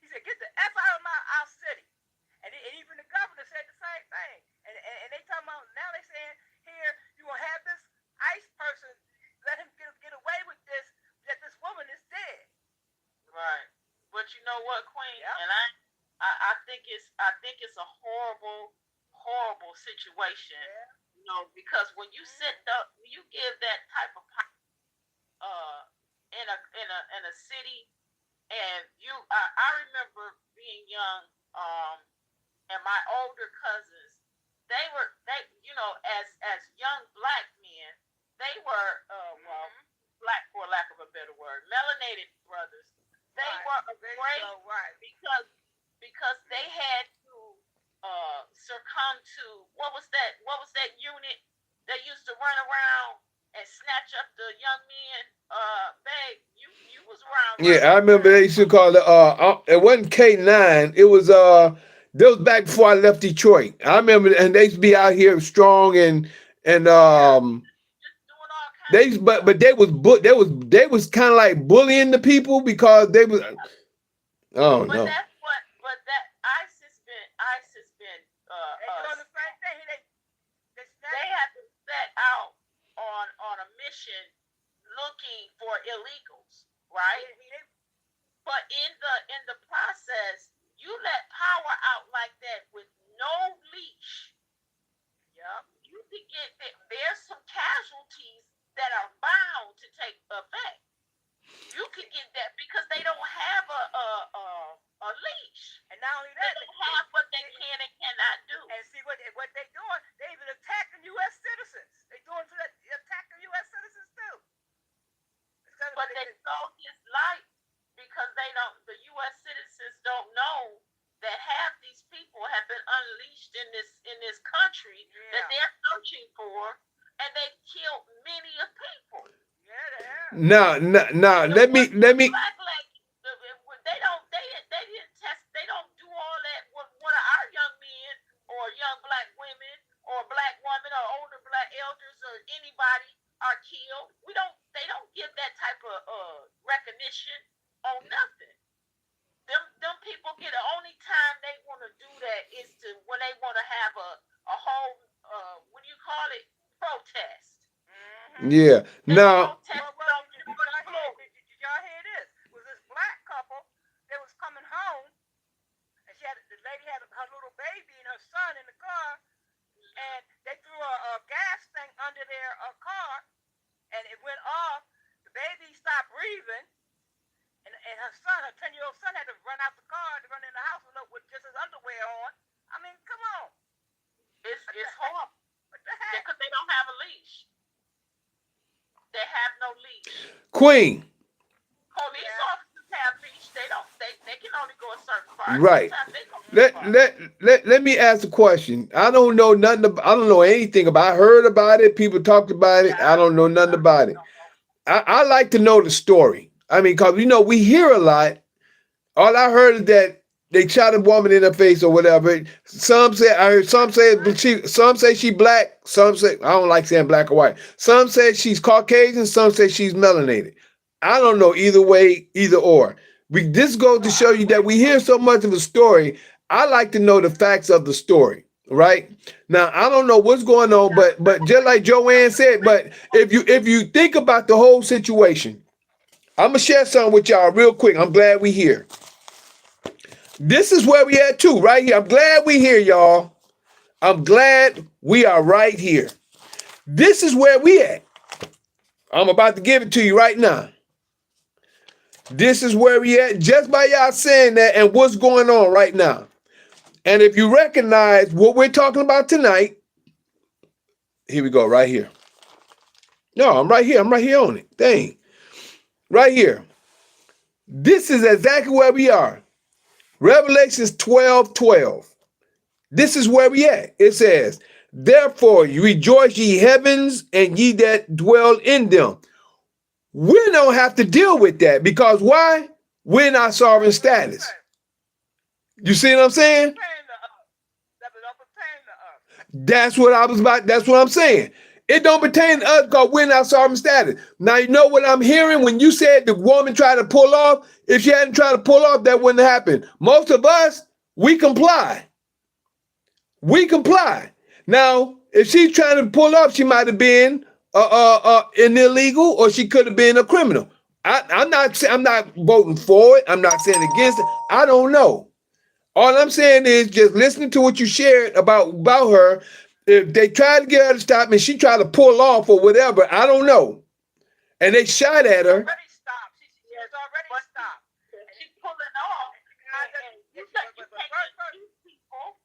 he said, get the F out of our city. And even the governor said the same thing. And they talking about, now they saying, here, you will have this ICE person, let him get away with this, that this woman is dead. Right. But you know what, Queen? Yep. And I think it's a horrible situation. Yeah. You know, because when you when you give that type of power in a city, and I remember being young, and my older cousins, they as young black men, they were black, for lack of a better word, melanated brothers. They were afraid because they had to succumb to what was that unit that used to run around and snatch up the young men? Babe, you was around. Yeah, I remember they used to call it. It wasn't K9. It was That was back before I left Detroit. I remember, and they used to be out here strong and Just doing all kinds they of but they was kind of like bullying the people because they was I don't But know. that's what. But that ICE has been. They doing the same thing. They have been set out on a mission looking for illegals, right? But in the process, you let power out like that with no leash. Yep. You could get there's some casualties that are bound to take effect. You could get that because they don't have a leash. And not only They that, don't have what they can and cannot do. and see what they doing. They even attacking U.S. citizens. They doing to that, attacking U.S. citizens too. But they sold his life because they don't. The U.S. citizens don't know that half these people have been unleashed in this country that they're searching for, and they've killed many of people. Yeah, they have. Now, let me. Black lady, they didn't test. They don't do all that. One of our young men or young black women or black women or older black elders or anybody are killed. They don't give that type of recognition on nothing. Them people get the only time they want to do that is to when they want to have a whole what do you call it, protest. Yeah. Now. Did y'all hear this? It was this black couple that was coming home, and the lady had her little baby and her son in the car, and they threw a gas thing under their car, and it went off. The baby stopped breathing, and her son, her 10-year-old son, had to run out the car to run in the house with just his underwear on. I mean, come on. It's horrible. What the heck? Because they don't have a leash. They have no leash. Queen. Police officers have leash. They can only go a certain far. Right. Let me ask a question. I don't know nothing. I don't know anything about. I heard about it. People talked about it. I don't know nothing about it. I like to know the story. I mean, because we hear a lot. All I heard is that they shot a woman in the face or whatever. Some say she black. Some say I don't like saying black or white. Some say she's Caucasian. Some say she's melanated. I don't know either way, either or. This goes to show you that we hear so much of a story. I like to know the facts of the story, right? Now I don't know what's going on, but just like Joanne said, but if you think about the whole situation, I'm gonna share something with y'all real quick. I'm glad we here. This is where we at too, right here. I'm glad we here, y'all. I'm glad we are right here. This is where we at. I'm about to give it to you right now. This is where we at, just by y'all saying that and what's going on right now. And if you recognize what we're talking about tonight, here we go, right here. No, I'm right here. I'm right here on it. Dang. Right here. This is exactly where we are. Revelations 12:12. This is where we at. It says, therefore, you rejoice, ye heavens, and ye that dwell in them. We don't have to deal with that because why? We're in our sovereign status. You see what I'm saying? That's what I'm saying. It don't pertain to us because we're in our sovereign status. Now, you know what I'm hearing when you said the woman tried to pull off? If she hadn't tried to pull off, that wouldn't happen. Most of us, we comply. We comply. Now, if she's trying to pull off, she might have been an illegal, or she could have been a criminal. I'm not voting for it. I'm not saying against it. I don't know. All I'm saying is just listening to what you shared about her. If they tried to get her to stop and she tried to pull off or whatever, I don't know. And they shot at her. Already stopped. She was already stopped. She's pulling off. You can't just shoot people.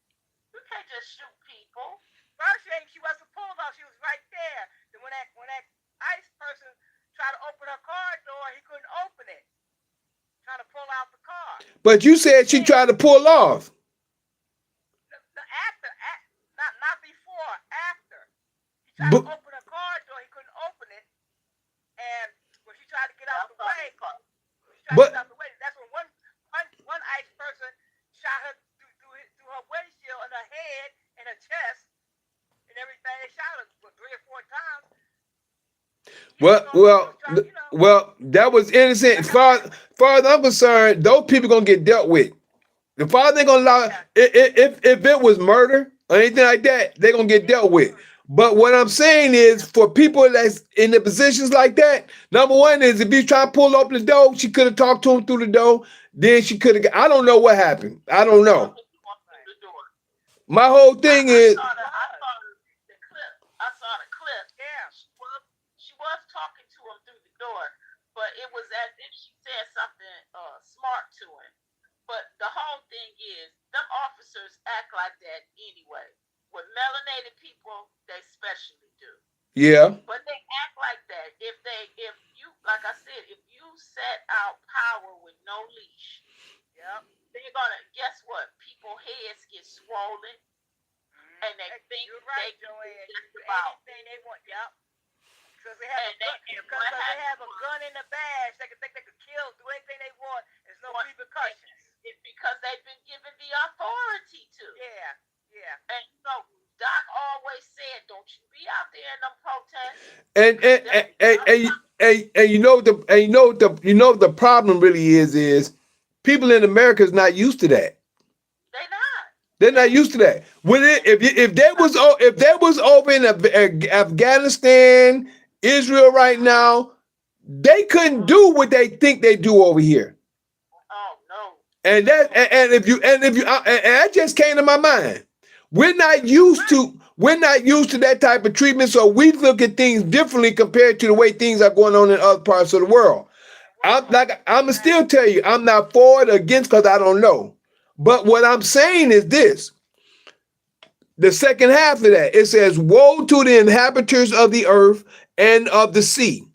You can't just shoot people. First thing, she wasn't pulled off. She was right there. Then when that ICE person tried to open her car door, he couldn't open it. Trying to pull out the car. But you said she tried to pull off. After, not before, after. He tried to open her car door, he couldn't open it. And when she tried to get out the way, that's when one ICE person shot her through her Well, that was innocent. As far as I'm concerned, those people gonna get dealt with. The father ain't gonna allow if it was murder or anything like that, they're gonna get dealt with. But what I'm saying is for people that's in the positions like that, number one is if you try to pull open the door, she could have talked to him through the door. Then she could have. I don't know what happened. I don't know. My whole thing is I saw the clip. Yeah, she was talking to him through the door, but it was as if she said something smart to him. But the whole thing is, them officers act like that anyway. With melanated people, they especially do. yeah. But they act like that. If you, like I said, if you set out power with no leash, yep, they're gonna, guess what? People heads get swollen, and they think you're right, Joanne. Anything they want, yep. Because they have a gun in the badge, they could kill, do anything they want. There's no repercussions. It's because they've been given the authority to. Yeah. And Doc always said, "Don't you be out there in them protests." And you know the problem really is people in America is not used to that. They're not used to that. If there was over in Afghanistan, Israel right now, they couldn't do what they think they do over here. Oh no. And that just came to my mind. We're not used to that type of treatment, so we look at things differently compared to the way things are going on in other parts of the world. I'm still tell you, I'm not for it or against because I don't know. But what I'm saying is this. The second half of that, it says, "Woe to the inhabitants of the earth and of the sea.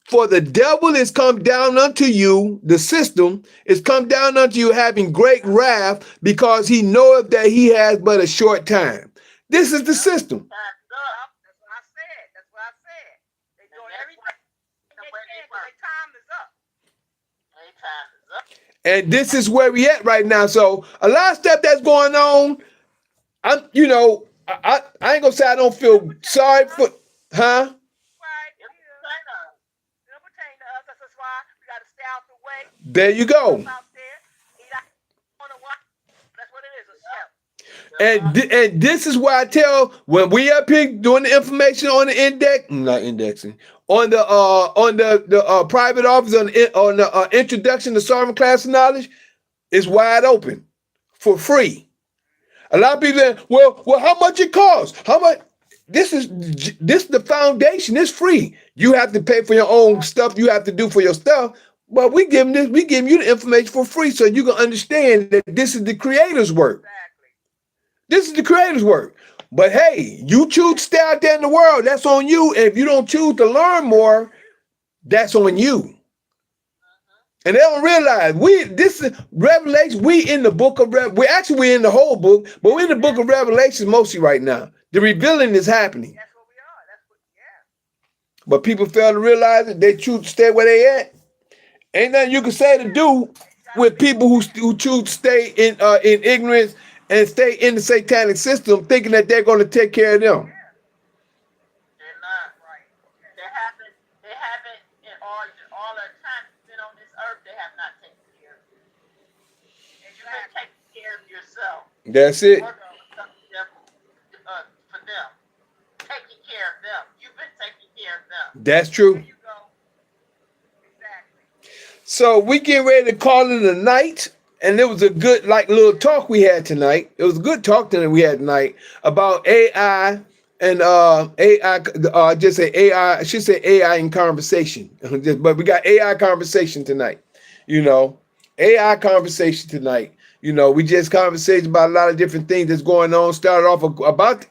For the devil is come down unto you," the system is come down unto you having great wrath, because he knoweth that he has but a short time. This is the system. That's what I said. They're doing everything they can, but their time is up. Their time is up. And this is where we at right now. So a lot of stuff that's going on, I ain't gonna say I don't feel sorry for, huh? There you go. And this is why I tell when we up here doing the information on the not indexing, on the private office on the introduction to sovereign class of knowledge, is wide open for free. A lot of people say, well, how much it costs? How much? This is the foundation. It's free. You have to pay for your own stuff. You have to do for your stuff. But we give you the information for free, so you can understand that this is the creator's work. Exactly. This is the creator's work. But hey, you choose to stay out there in the world. That's on you. And if you don't choose to learn more, that's on you. And they don't realize this is Revelation. We in the book of Revelation. We're in the whole book, but we're in the book of Revelation mostly right now. The revealing is happening. That's what we are. But people fail to realize it. They choose to stay where they at. Ain't nothing you can say to do with people who choose to stay in ignorance and stay in the satanic system, thinking that they're going to take care of them. They're not right. They haven't in all the time been on this earth. They have not taken care of you. And you have taken care of yourself. That's it. For them, taking care of them. You've been taking care of them. That's true. So we getting ready to call it a night, and it was a good little talk we had tonight. It was a good talk that we had tonight about AI and AI. Just say AI. I should say AI in conversation, but we got AI conversation tonight. AI conversation tonight. We just conversation about a lot of different things that's going on. Started off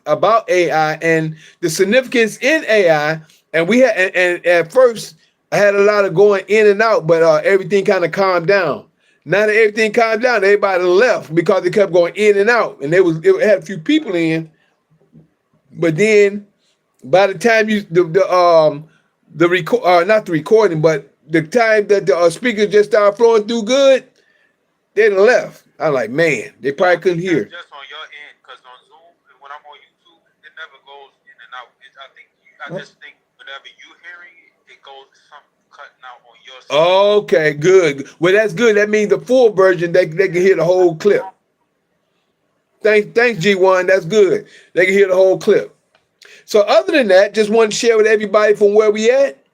about AI and the significance in AI, and we had and at first. I had a lot of going in and out, but everything kind of calmed down. Now that everything calmed down, everybody left because they kept going in and out, and it had a few people in. But then, by the time not the recording, but the time that the speakers just started flowing through good, they done left. I'm like, man, they probably couldn't hear. Just on your end, because on Zoom and when I'm on YouTube, it never goes in and out. I just think whenever you hearing it, it goes something cutting out on your side. Okay, good. Well, that's good. That means the full version, they can hear the whole clip. Thanks, G1. That's good. They can hear the whole clip. So other than that, just want to share with everybody from where we at.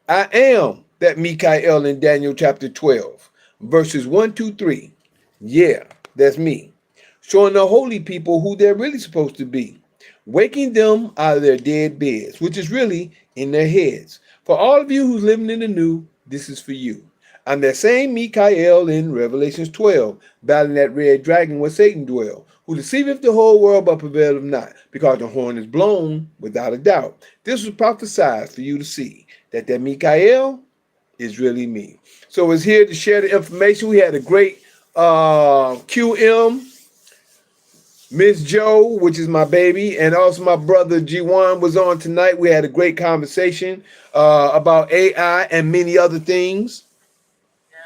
I am that Mikael in Daniel chapter 12, verses 1, 2, 3. Yeah, that's me. Showing the holy people who they're really supposed to be. Waking them out of their dead beds, which is really in their heads. For all of you who's living in the new, this is for you. I'm that same Mikael in Revelations 12, battling that red dragon where Satan dwell, who deceiveth the whole world but prevaileth not, because the horn is blown without a doubt. This was prophesied for you to see, that Mikael is really me. So it's here to share the information. We had a great QM, Miss Joe, which is my baby, and also my brother G1 was on tonight. We had a great conversation about AI and many other things. Yeah.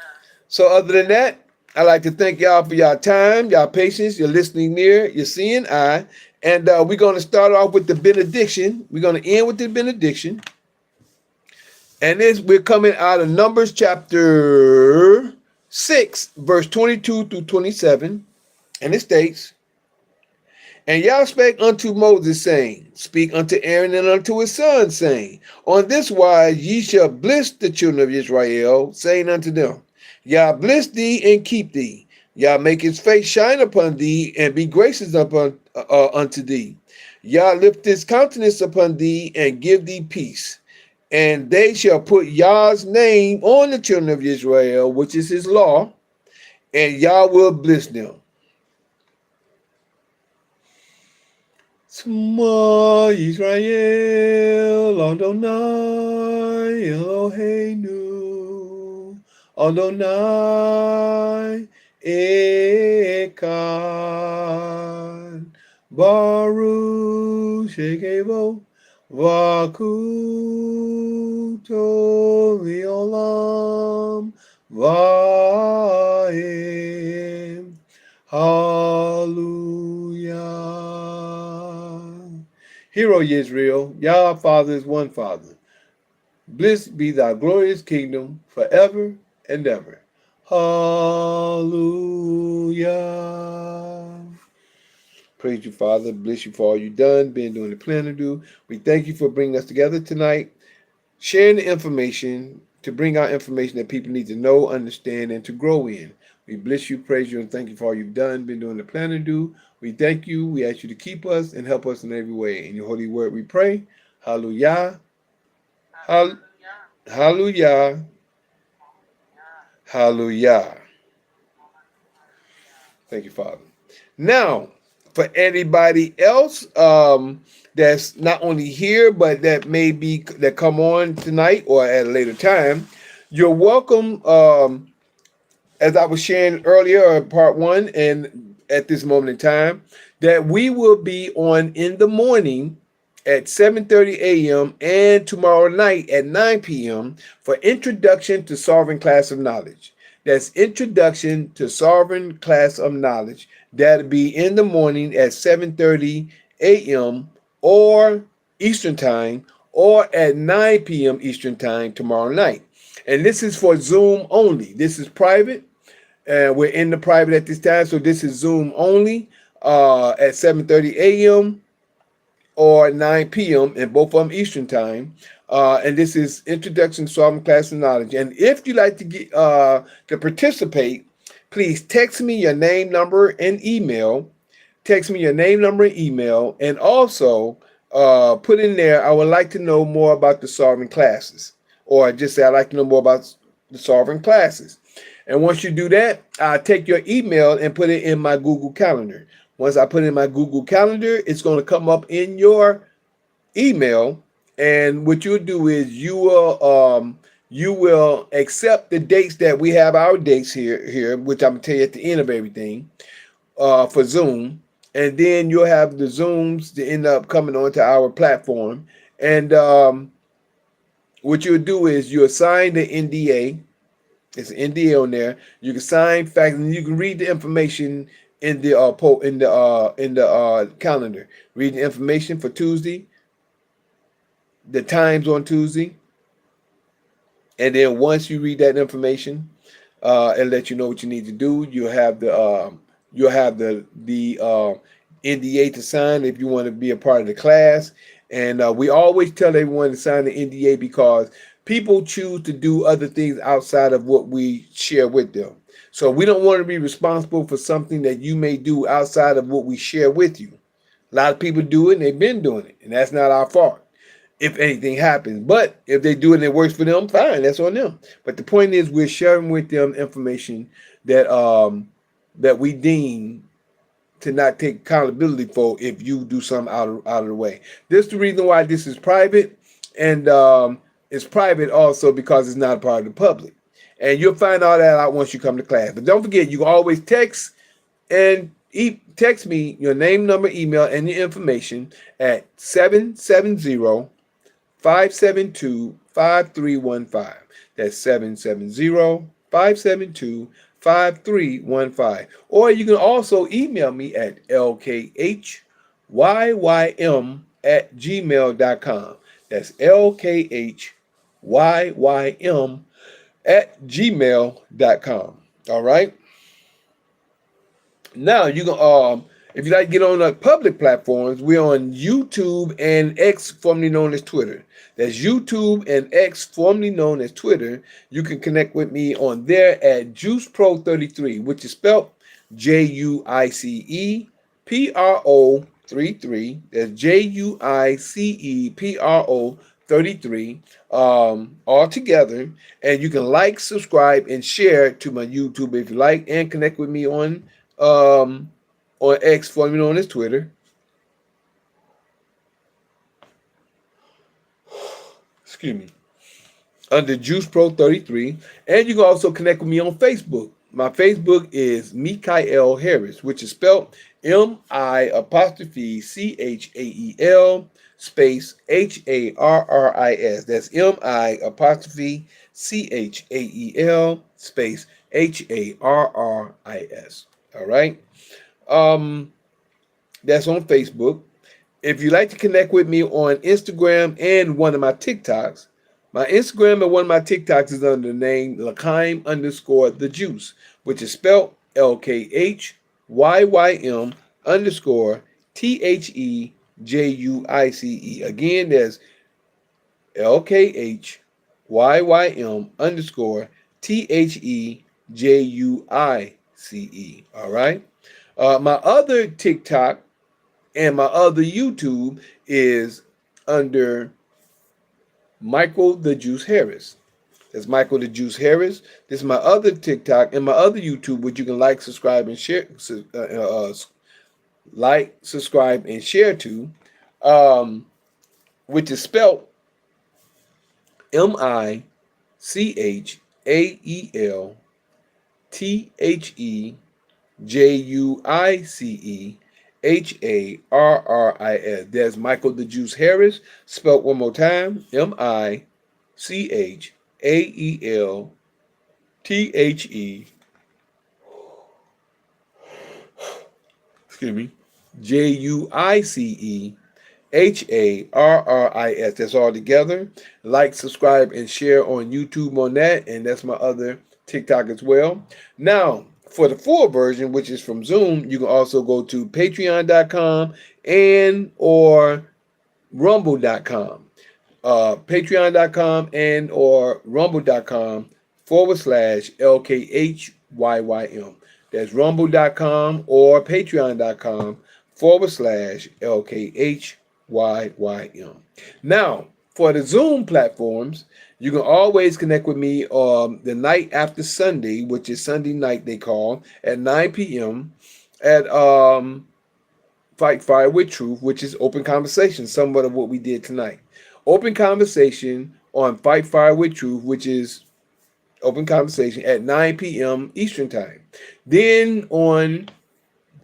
So other than that, I'd like to thank y'all for y'all time, y'all patience, your listening ear, your seeing eye. And we're going to start off with the benediction. We're going to end with the benediction. And this, we're coming out of Numbers chapter 6, verse 22 through 27. And it states, and Yah spake unto Moses, saying, speak unto Aaron and unto his sons, saying, on this wise ye shall bless the children of Israel, saying unto them, Yah bless thee and keep thee. Yah make his face shine upon thee and be gracious upon unto thee. Yah lift his countenance upon thee and give thee peace. And they shall put Yah's name on the children of Israel, which is his law, and Yah will bless them. Shema Yisrael, Adonai Eloheinu, Adonai Echad, Baruch Shekebo, Vakuto Leolam, Vahem, Hallelujah. Hear, O Israel, Yah our Father is one Father. Blessed be thy glorious kingdom forever and ever. Hallelujah. Praise you, Father. Bless you for all you've done, been doing the plan to do. We thank you for bringing us together tonight, sharing the information, to bring out information that people need to know, understand, and to grow in. We bless you, praise you, and thank you for all you've done, been doing the plan to do. We thank you. We ask you to keep us and help us in every way. In your holy word we pray. Hallelujah. Hallelujah. Hallelujah. Hallelujah. Thank you, Father. Now, for anybody else that's not only here, but that may be that come on tonight or at a later time, you're welcome. As I was sharing earlier, part one, and at this moment in time, that we will be on in the morning at 7:30 a.m. and tomorrow night at 9 p.m. for Introduction to Sovereign Class of Knowledge. That's Introduction to Sovereign Class of Knowledge. That'll be in the morning at 7:30 a.m. or Eastern Time, or at 9 p.m. Eastern Time tomorrow night. And this is for Zoom only. This is private. We're in the private at this time, so this is Zoom only at 7:30 a.m. or 9 p.m. and both of them Eastern Time. And this is Introduction to Sovereign Class of Knowledge. And if you'd like to get to participate, please text me your name, number, and email. Text me your name, number, and email, and also put in there, I would like to know more about the sovereign classes, or just say I'd like to know more about the sovereign classes. And once you do that, I'll take your email and put it in my Google Calendar. Once I put it in my Google Calendar, it's going to come up in your email. And what you'll do is you will accept the dates that we have, our dates here, which I'm going to tell you at the end of everything for Zoom. And then you'll have the Zooms to end up coming onto our platform. And what you'll do is you'll sign the NDA. It's an NDA on there. You can sign facts, and you can read the information in the calendar. Read the information for Tuesday, the times on Tuesday, And then once you read that information, and let you know what you need to do, you'll have the NDA to sign if you want to be a part of the class. And we always tell everyone to sign the NDA because people choose to do other things outside of what we share with them. So we don't want to be responsible for something that you may do outside of what we share with you. A lot of people do it and they've been doing it, and that's not our fault if anything happens. But if they do it and it works for them, fine, that's on them. But the point is, we're sharing with them information that that we deem to not take accountability for if you do something out of the way. This is the reason why this is private, and it's private also because it's not a part of the public. And you'll find all that out once you come to class. But don't forget, you can always text and text me your name, number, email, and your information at 770-572-5315. That's 770-572-5315. Or you can also email me at lkhyym@gmail.com. That's lkhyym@gmail.com. All right. Now you can if you like to get on the public platforms, we're on YouTube and X, formerly known as Twitter. That's YouTube and X, formerly known as Twitter. You can connect with me on there at JuicePro33, which is spelled JuicePro33. That's JuicePro33. All together. And you can like, subscribe, and share to my YouTube if you like, and connect with me on X, formerly known as Twitter. Excuse me. Under JuicePro33. And you can also connect with me on Facebook. My Facebook is Lkhyym Harris, which is spelled MI''CHAEL space HARRIS. That's MI''CHAEL space HARRIS. All right. That's on Facebook. If you'd like to connect with me on Instagram and one of my TikToks, my Instagram and one of my TikToks is under the name Lkhyym_the_juice, which is spelled LKHYYM_THEJUICE. Again, there's LKHYYM_THEJUICE. All right. My other TikTok and my other YouTube is under Michael the Juice Harris. That's Michael the Juice Harris. This is my other TikTok and my other YouTube, which you can like, subscribe, and share. Like, subscribe, and share to, which is spelled MICHAELTHEJUICE There's Michael the Juice Harris, spelled one more time, MICHAELTHE JUICEHARRIS. That's all together. Like, subscribe, and share on YouTube on that. And that's my other TikTok as well. Now, for the full version, which is from Zoom, you can also go to patreon.com and or rumble.com. Patreon.com and or rumble.com/LKHYYM. That's rumble.com or patreon.com/LKHYYM. Now, for the Zoom platforms, you can always connect with me the night after Sunday, which is Sunday night they call, at 9 p.m. at Fight Fire with Truth, which is open conversation, somewhat of what we did tonight. Open conversation on Fight Fire with Truth, which is open conversation at 9 p.m. Eastern Time. Then on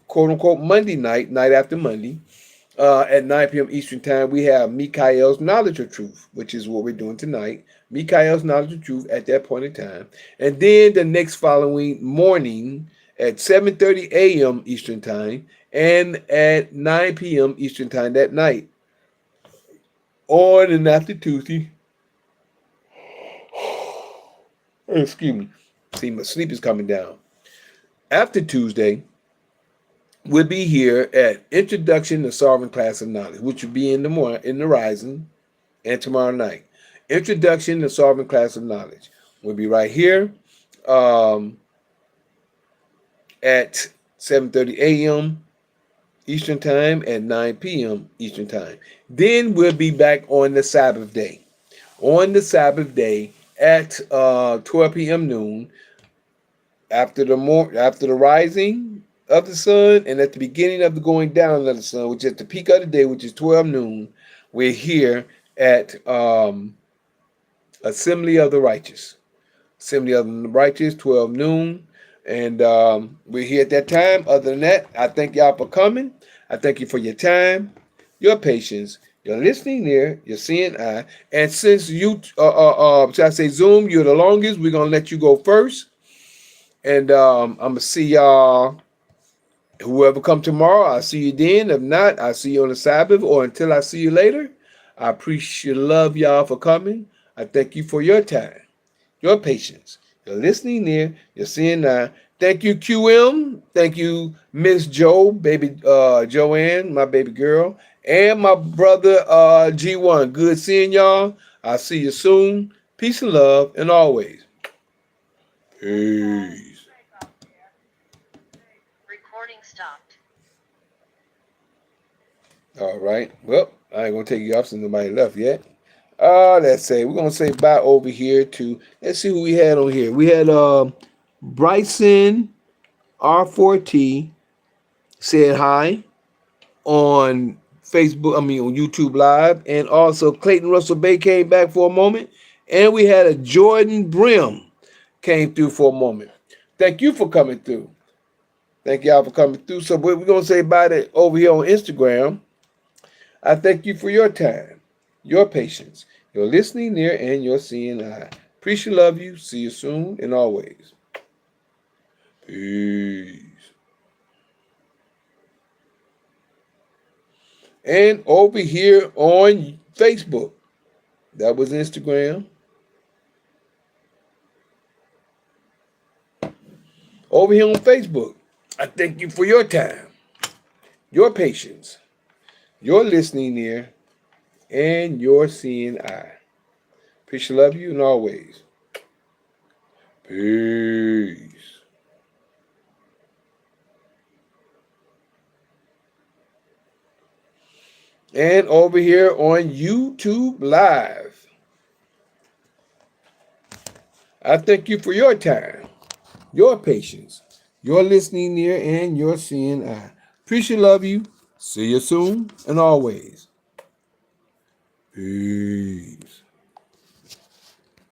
quote-unquote Monday night, night after Monday, at 9 p.m. Eastern Time, we have Mikhail's Knowledge of Truth, which is what we're doing tonight. Mikhail's Knowledge of Truth at that point in time. And then the next following morning at 7:30 a.m. Eastern Time and at 9 p.m. Eastern Time that night. On and after Tuesday. Excuse me. See, my sleep is coming down. After Tuesday, we'll be here at Introduction to Solving Class of Knowledge, which will be in the morning, in the rising, and tomorrow night. Introduction to Solving Class of Knowledge. We'll be right here at 7:30 a.m. Eastern Time and 9 p.m. Eastern Time. Then we'll be back on the Sabbath day. On the Sabbath day at 12 p.m. noon, after the rising of the sun and at the beginning of the going down of the sun, which is the peak of the day, which is 12 noon, we're here at Assembly of the Righteous. Assembly of the Righteous, 12 noon. And we're here at that time. Other than that, I thank y'all for coming. I thank you for your time, your patience, your listening ear, your seeing eye. And since you, should I say Zoom, you're the longest, we're going to let you go first. And I'm going to see y'all, whoever come tomorrow, I'll see you then. If not, I'll see you on the Sabbath or until I see you later. I appreciate love y'all for coming. I thank you for your time, your patience, your listening ear, your seeing eye. Thank you, QM. Thank you, Miss Joe, baby Joanne, my baby girl, and my brother G1. Good seeing y'all. I'll see you soon. Peace and love, and always. Peace. Recording stopped. All right. Well, I ain't gonna take you off since nobody left yet. Let's say we're gonna say bye over here to, let's see who we had on here. We had Bryson R4T said hi on Facebook, on YouTube Live, and also Clayton Russell Bay came back for a moment, and we had a Jordan Brim came through for a moment. Thank you for coming through. Thank y'all for coming through. So we're gonna say bye to over here on Instagram. I thank you for your time, your patience, your listening ear, and your seeing eye. Appreciate, love you. See you soon and always. Peace. And over here on Facebook, that was Instagram. Over here on Facebook, I thank you for your time, your patience, your listening ear, and your seeing eye. Appreciate, love you, and always. Peace. And over here on YouTube Live, I thank you for your time, your patience, your listening ear, and your seeing eye. Appreciate, love you. See you soon and always. Peace.